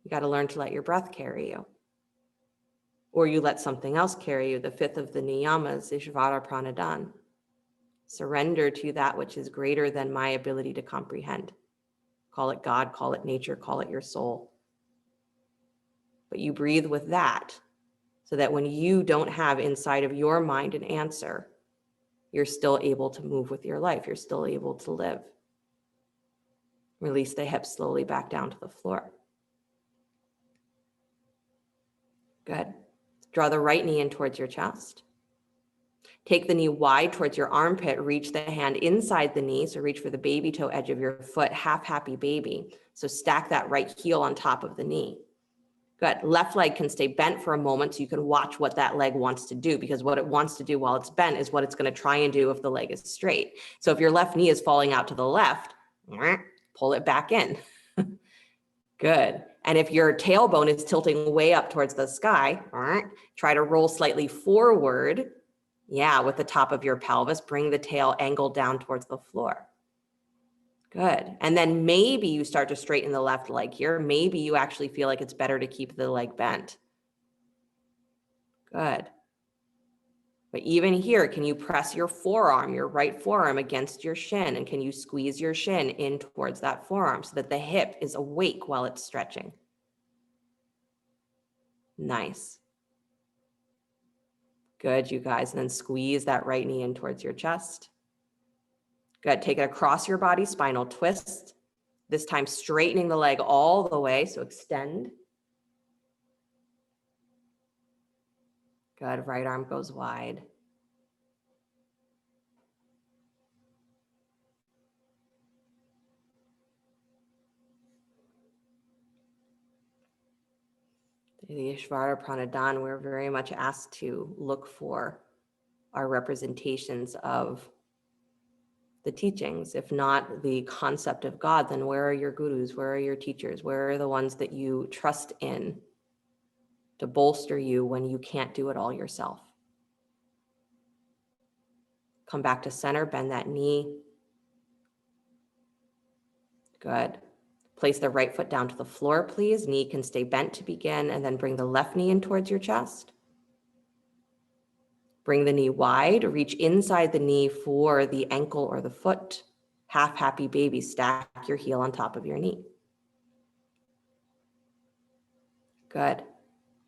Speaker 1: You got to learn to let your breath carry you. Or you let something else carry you. The 5th of the Niyamas, Ishvara Pranadhan. Surrender to that which is greater than my ability to comprehend. Call it God, call it nature, call it your soul. But you breathe with that so that when you don't have inside of your mind an answer, you're still able to move with your life. You're still able to live. Release the hips slowly back down to the floor. Good. Draw the right knee in towards your chest. Take the knee wide towards your armpit. Reach the hand inside the knee. So reach for the baby toe edge of your foot, half happy baby. So stack that right heel on top of the knee. Good. Left leg can stay bent for a moment so you can watch what that leg wants to do, because what it wants to do while it's bent is what it's going to try and do if the leg is straight. So if your left knee is falling out to the left, pull it back in. Good. And if your tailbone is tilting way up towards the sky, try to roll slightly forward. Yeah, with the top of your pelvis, bring the tail angled down towards the floor. Good. And then maybe you start to straighten the left leg here. Maybe you actually feel like it's better to keep the leg bent. Good. But even here, can you press your forearm, your right forearm against your shin? And can you squeeze your shin in towards that forearm so that the hip is awake while it's stretching? Nice. Good, you guys. And then squeeze that right knee in towards your chest. Good. Take it across your body, spinal twist. This time straightening the leg all the way, so extend. Good. Right arm goes wide. The Ishvara Pranadhan, we're very much asked to look for our representations of the teachings. If not the concept of God, then where are your gurus? Where are your teachers? Where are the ones that you trust in to bolster you when you can't do it all yourself? Come back to center, bend that knee. Good. Place the right foot down to the floor, please. Knee can stay bent to begin, and then bring the left knee in towards your chest. Bring the knee wide, reach inside the knee for the ankle or the foot. Half happy baby, stack your heel on top of your knee. Good.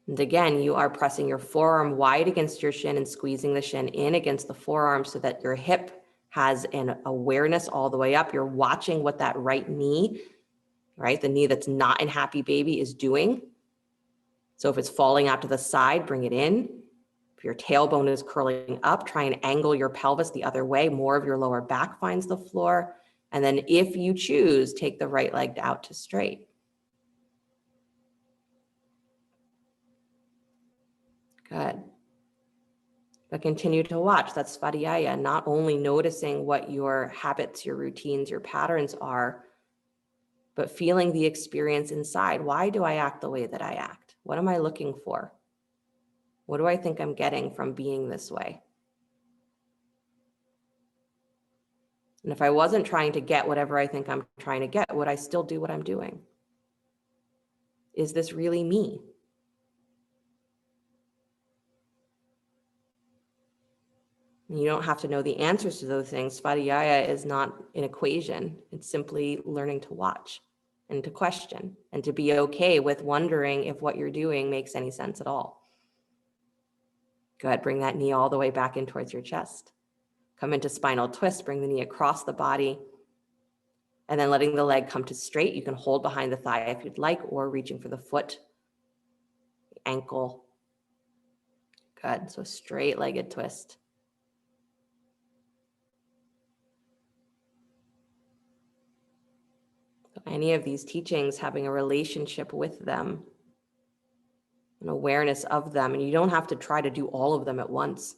Speaker 1: And again, you are pressing your forearm wide against your shin and squeezing the shin in against the forearm so that your hip has an awareness all the way up. You're watching what that right knee, right? The knee that's not in happy baby is doing. So if it's falling out to the side, bring it in. If your tailbone is curling up, try and angle your pelvis the other way. More of your lower back finds the floor. And then if you choose, take the right leg out to straight. Good. But continue to watch. That's Svadhyaya, not only noticing what your habits, your routines, your patterns are, but feeling the experience inside. Why do I act the way that I act? What am I looking for? What do I think I'm getting from being this way? And if I wasn't trying to get whatever I think I'm trying to get, would I still do what I'm doing? Is this really me? And you don't have to know the answers to those things. Svadhyaya is not an equation. It's simply learning to watch and to question and to be okay with wondering if what you're doing makes any sense at all. Go ahead, bring that knee all the way back in towards your chest. Come into spinal twist, bring the knee across the body, and then letting the leg come to straight. You can hold behind the thigh if you'd like, or reaching for the foot, the ankle. Good, so straight-legged twist. So any of these teachings, having a relationship with them, an awareness of them, and you don't have to try to do all of them at once.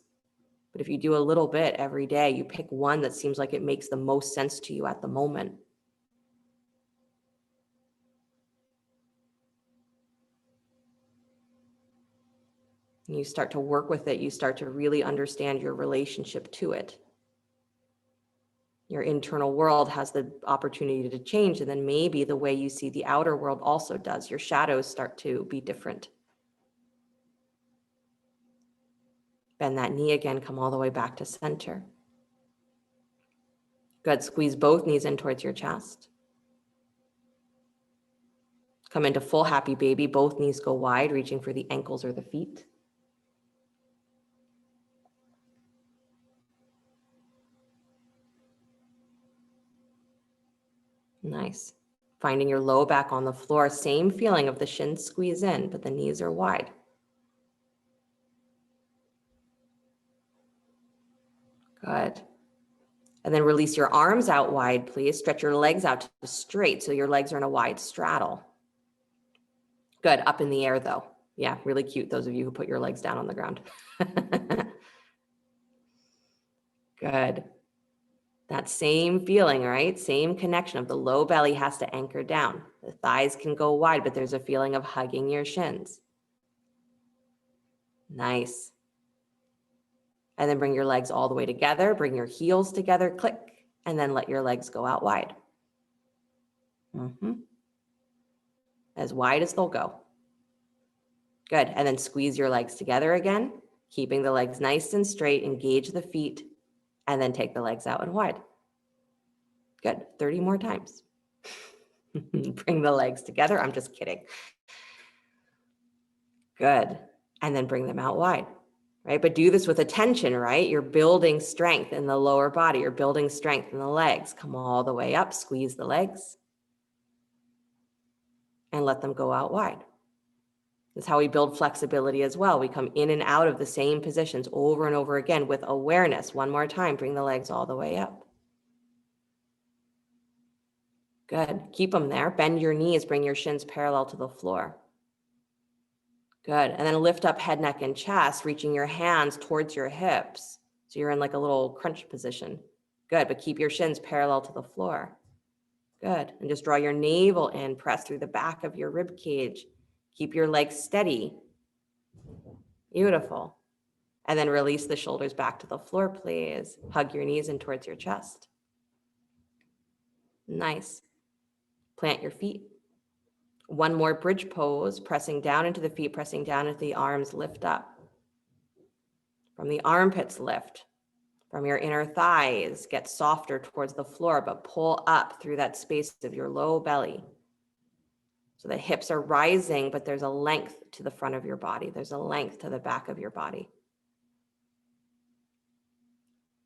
Speaker 1: But if you do a little bit every day, you pick one that seems like it makes the most sense to you at the moment. And you start to work with it, you start to really understand your relationship to it. Your internal world has the opportunity to change, and then maybe the way you see the outer world also does. Your shadows start to be different. Bend that knee again, come all the way back to center. Good, squeeze both knees in towards your chest. Come into full happy baby, both knees go wide, reaching for the ankles or the feet. Nice. Finding your low back on the floor, same feeling of the shins squeeze in, but the knees are wide. Good. And then release your arms out wide, please. Stretch your legs out to straight so your legs are in a wide straddle. Good, up in the air though. Yeah, really cute, those of you who put your legs down on the ground. Good. That same feeling, right? Same connection of the low belly has to anchor down. The thighs can go wide, but there's a feeling of hugging your shins. Nice. And then bring your legs all the way together, bring your heels together, click, and then let your legs go out wide. As wide as they'll go. Good, and then squeeze your legs together again. Keeping the legs nice and straight, engage the feet, and then take the legs out and wide. Good, 30 more times. Bring the legs together. I'm just kidding. Good. And then bring them out wide, right? But do this with attention, right? You're building strength in the lower body. You're building strength in the legs. Come all the way up, squeeze the legs, and let them go out wide. That's how we build flexibility as well. We come in and out of the same positions over and over again with awareness. One more time, bring the legs all the way up. Good. Keep them there. Bend your knees, bring your shins parallel to the floor. Good. And then lift up head, neck, and chest, reaching your hands towards your hips. So you're in like a little crunch position. Good. But keep your shins parallel to the floor. Good. And just draw your navel in, press through the back of your rib cage. Keep your legs steady. Beautiful. And then release the shoulders back to the floor, please. Hug your knees in towards your chest. Nice. Plant your feet. One more bridge pose, pressing down into the feet, pressing down into the arms, lift up. From the armpits, lift. From your inner thighs, get softer towards the floor, but pull up through that space of your low belly. So the hips are rising, but there's a length to the front of your body. There's a length to the back of your body.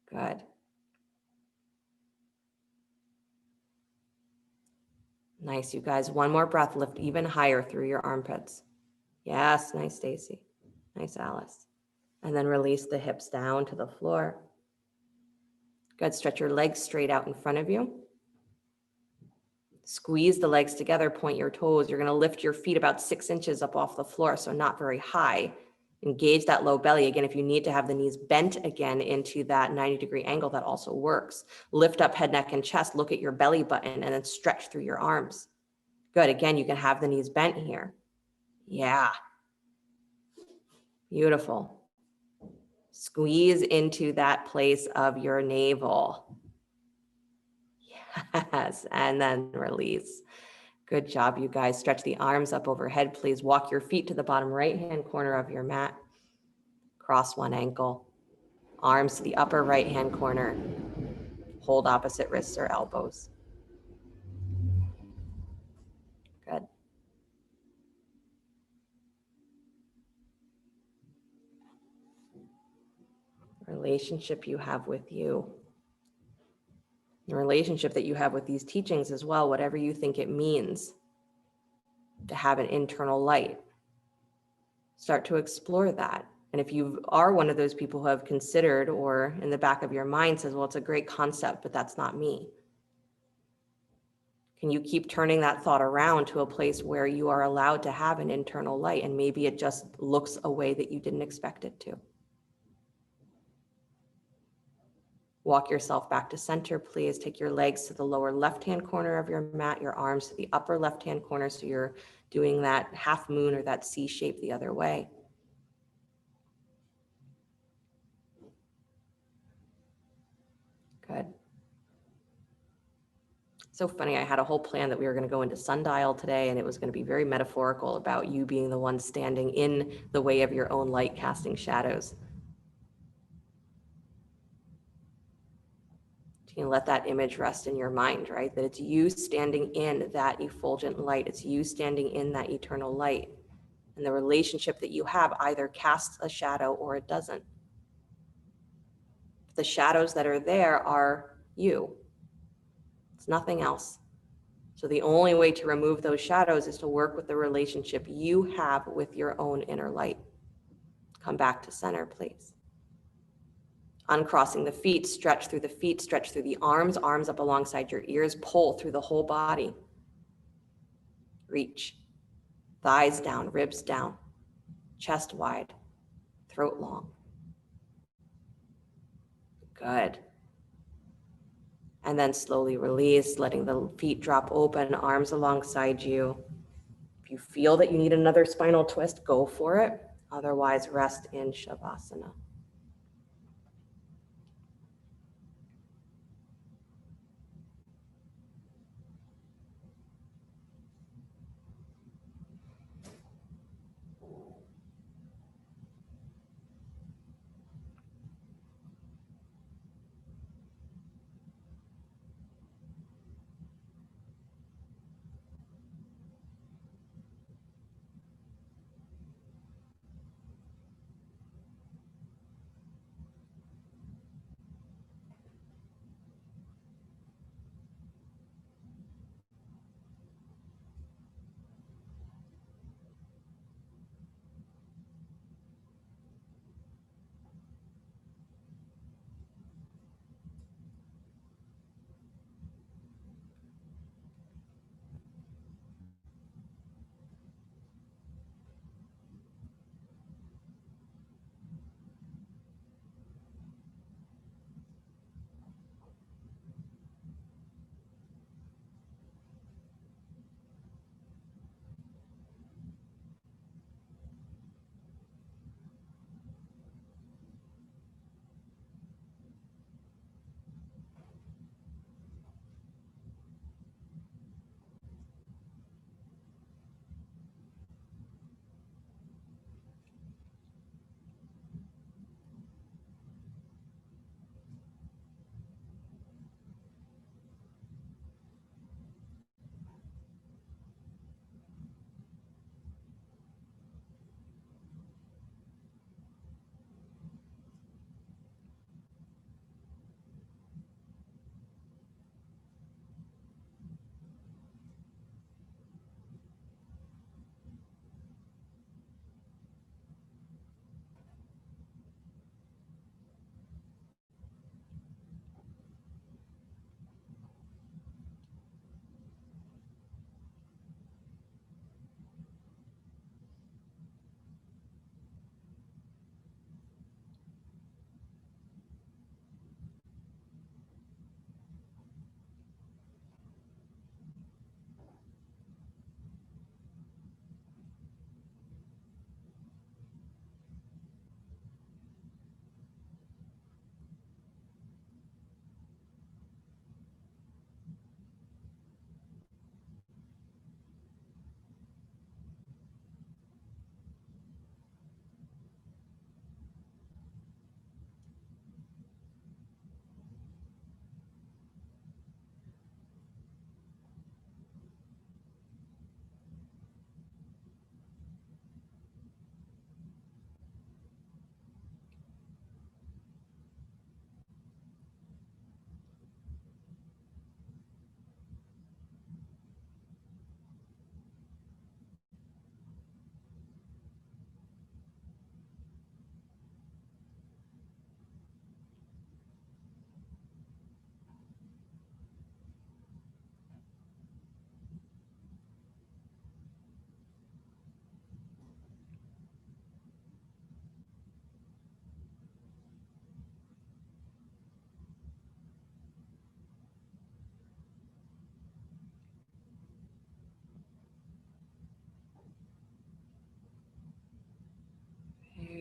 Speaker 1: Good. Nice, you guys. One more breath. Lift even higher through your armpits. Yes, nice, Stacy. Nice, Alice. And then release the hips down to the floor. Good. Stretch your legs straight out in front of you. Squeeze the legs together, point your toes. You're going to lift your feet about 6 inches up off the floor, so not very high. Engage that low belly. Again, if you need to have the knees bent again into that 90-degree angle, that also works. Lift up head, neck, and chest. Look at your belly button and then stretch through your arms. Good. Again, you can have the knees bent here. Yeah. Beautiful. Squeeze into that place of your navel. Yes. And then release. Good job, you guys. Stretch the arms up overhead, please. Walk your feet to the bottom right-hand corner of your mat. Cross one ankle. Arms to the upper right-hand corner. Hold opposite wrists or elbows. Good. Relationship you have with you. The relationship that you have with these teachings as well, whatever you think it means to have an internal light. Start to explore that. And if you are one of those people who have considered or in the back of your mind says, well, it's a great concept, but that's not me. Can you keep turning that thought around to a place where you are allowed to have an internal light and maybe it just looks a way that you didn't expect it to? Walk yourself back to center, please. Take your legs to the lower left-hand corner of your mat, your arms to the upper left-hand corner, so you're doing that half moon or that C shape the other way. Good. So funny, I had a whole plan that we were going to go into sundial today, and it was going to be very metaphorical about you being the one standing in the way of your own light, casting shadows. You can let that image rest in your mind, right? That it's you standing in that effulgent light. It's you standing in that eternal light. And the relationship that you have either casts a shadow or it doesn't. The shadows that are there are you. It's nothing else. So the only way to remove those shadows is to work with the relationship you have with your own inner light. Come back to center, please. Uncrossing the feet, stretch through the feet, stretch through the arms, arms up alongside your ears, pull through the whole body. Reach. Thighs down, ribs down, chest wide, throat long. Good. And then slowly release, letting the feet drop open, arms alongside you. If you feel that you need another spinal twist, go for it. Otherwise, rest in Shavasana.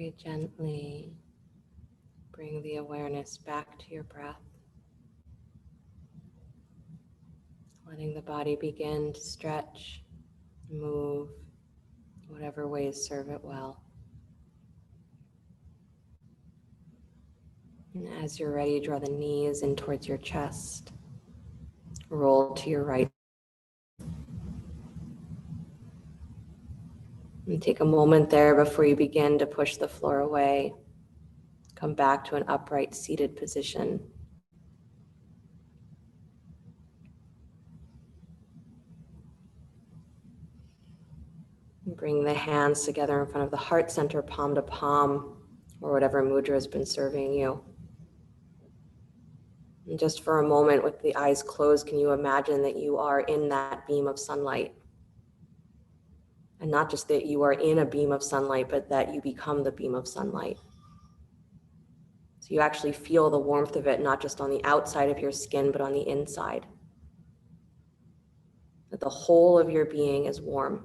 Speaker 1: Very gently bring the awareness back to your breath, letting the body begin to stretch, move, whatever ways serve it well. And as you're ready, draw the knees in towards your chest. Roll to your right. And take a moment there before you begin to push the floor away. Come back to an upright seated position. Bring the hands together in front of the heart center, palm to palm, or whatever mudra has been serving you. And just for a moment with the eyes closed, can you imagine that you are in that beam of sunlight? And not just that you are in a beam of sunlight, but that you become the beam of sunlight. So you actually feel the warmth of it, not just on the outside of your skin, but on the inside. That the whole of your being is warm.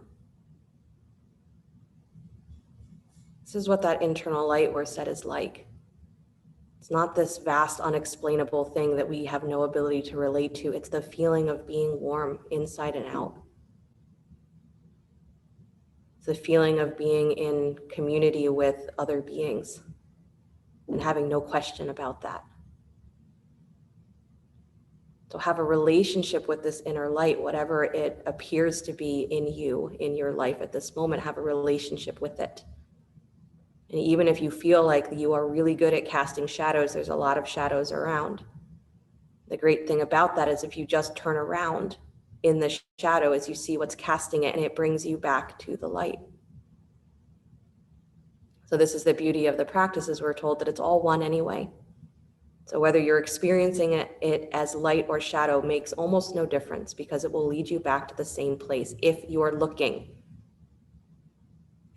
Speaker 1: This is what that internal light we're set is like. It's not this vast, unexplainable thing that we have no ability to relate to. It's the feeling of being warm inside and out. It's the feeling of being in community with other beings and having no question about that. So have a relationship with this inner light, whatever it appears to be in you, in your life at this moment, have a relationship with it. And even if you feel like you are really good at casting shadows, there's a lot of shadows around. The great thing about that is if you just turn around in the shadow as you see what's casting it, and it brings you back to the light. So this is the beauty of the practices. We're told that it's all one anyway. So whether you're experiencing it as light or shadow makes almost no difference, because it will lead you back to the same place if you're looking.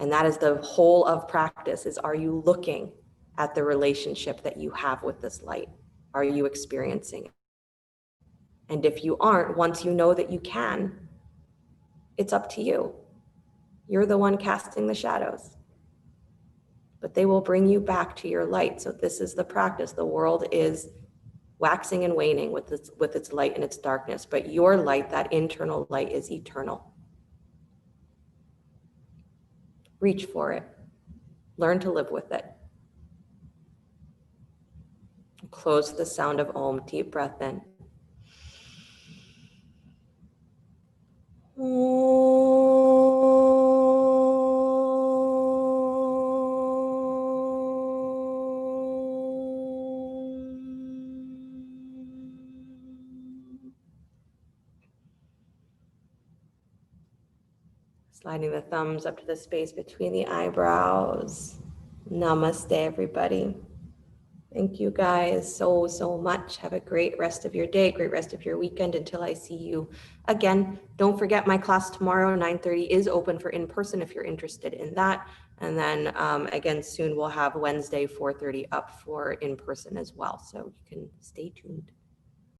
Speaker 1: And that is the whole of practice, is are you looking at the relationship that you have with this light? Are you experiencing it? And if you aren't, once you know that you can, it's up to you. You're the one casting the shadows. But they will bring you back to your light. So this is the practice. The world is waxing and waning with its light and its darkness. But your light, that internal light, is eternal. Reach for it. Learn to live with it. Close the sound of Om. Deep breath in. Sliding the thumbs up to the space between the eyebrows. Namaste, everybody. Thank you guys so much. Have a great rest of your day, great rest of your weekend until I see you again. Don't forget my class tomorrow, 9:30 is open for in-person if you're interested in that. And then again, soon we'll have Wednesday, 4:30 up for in-person as well. So you can stay tuned.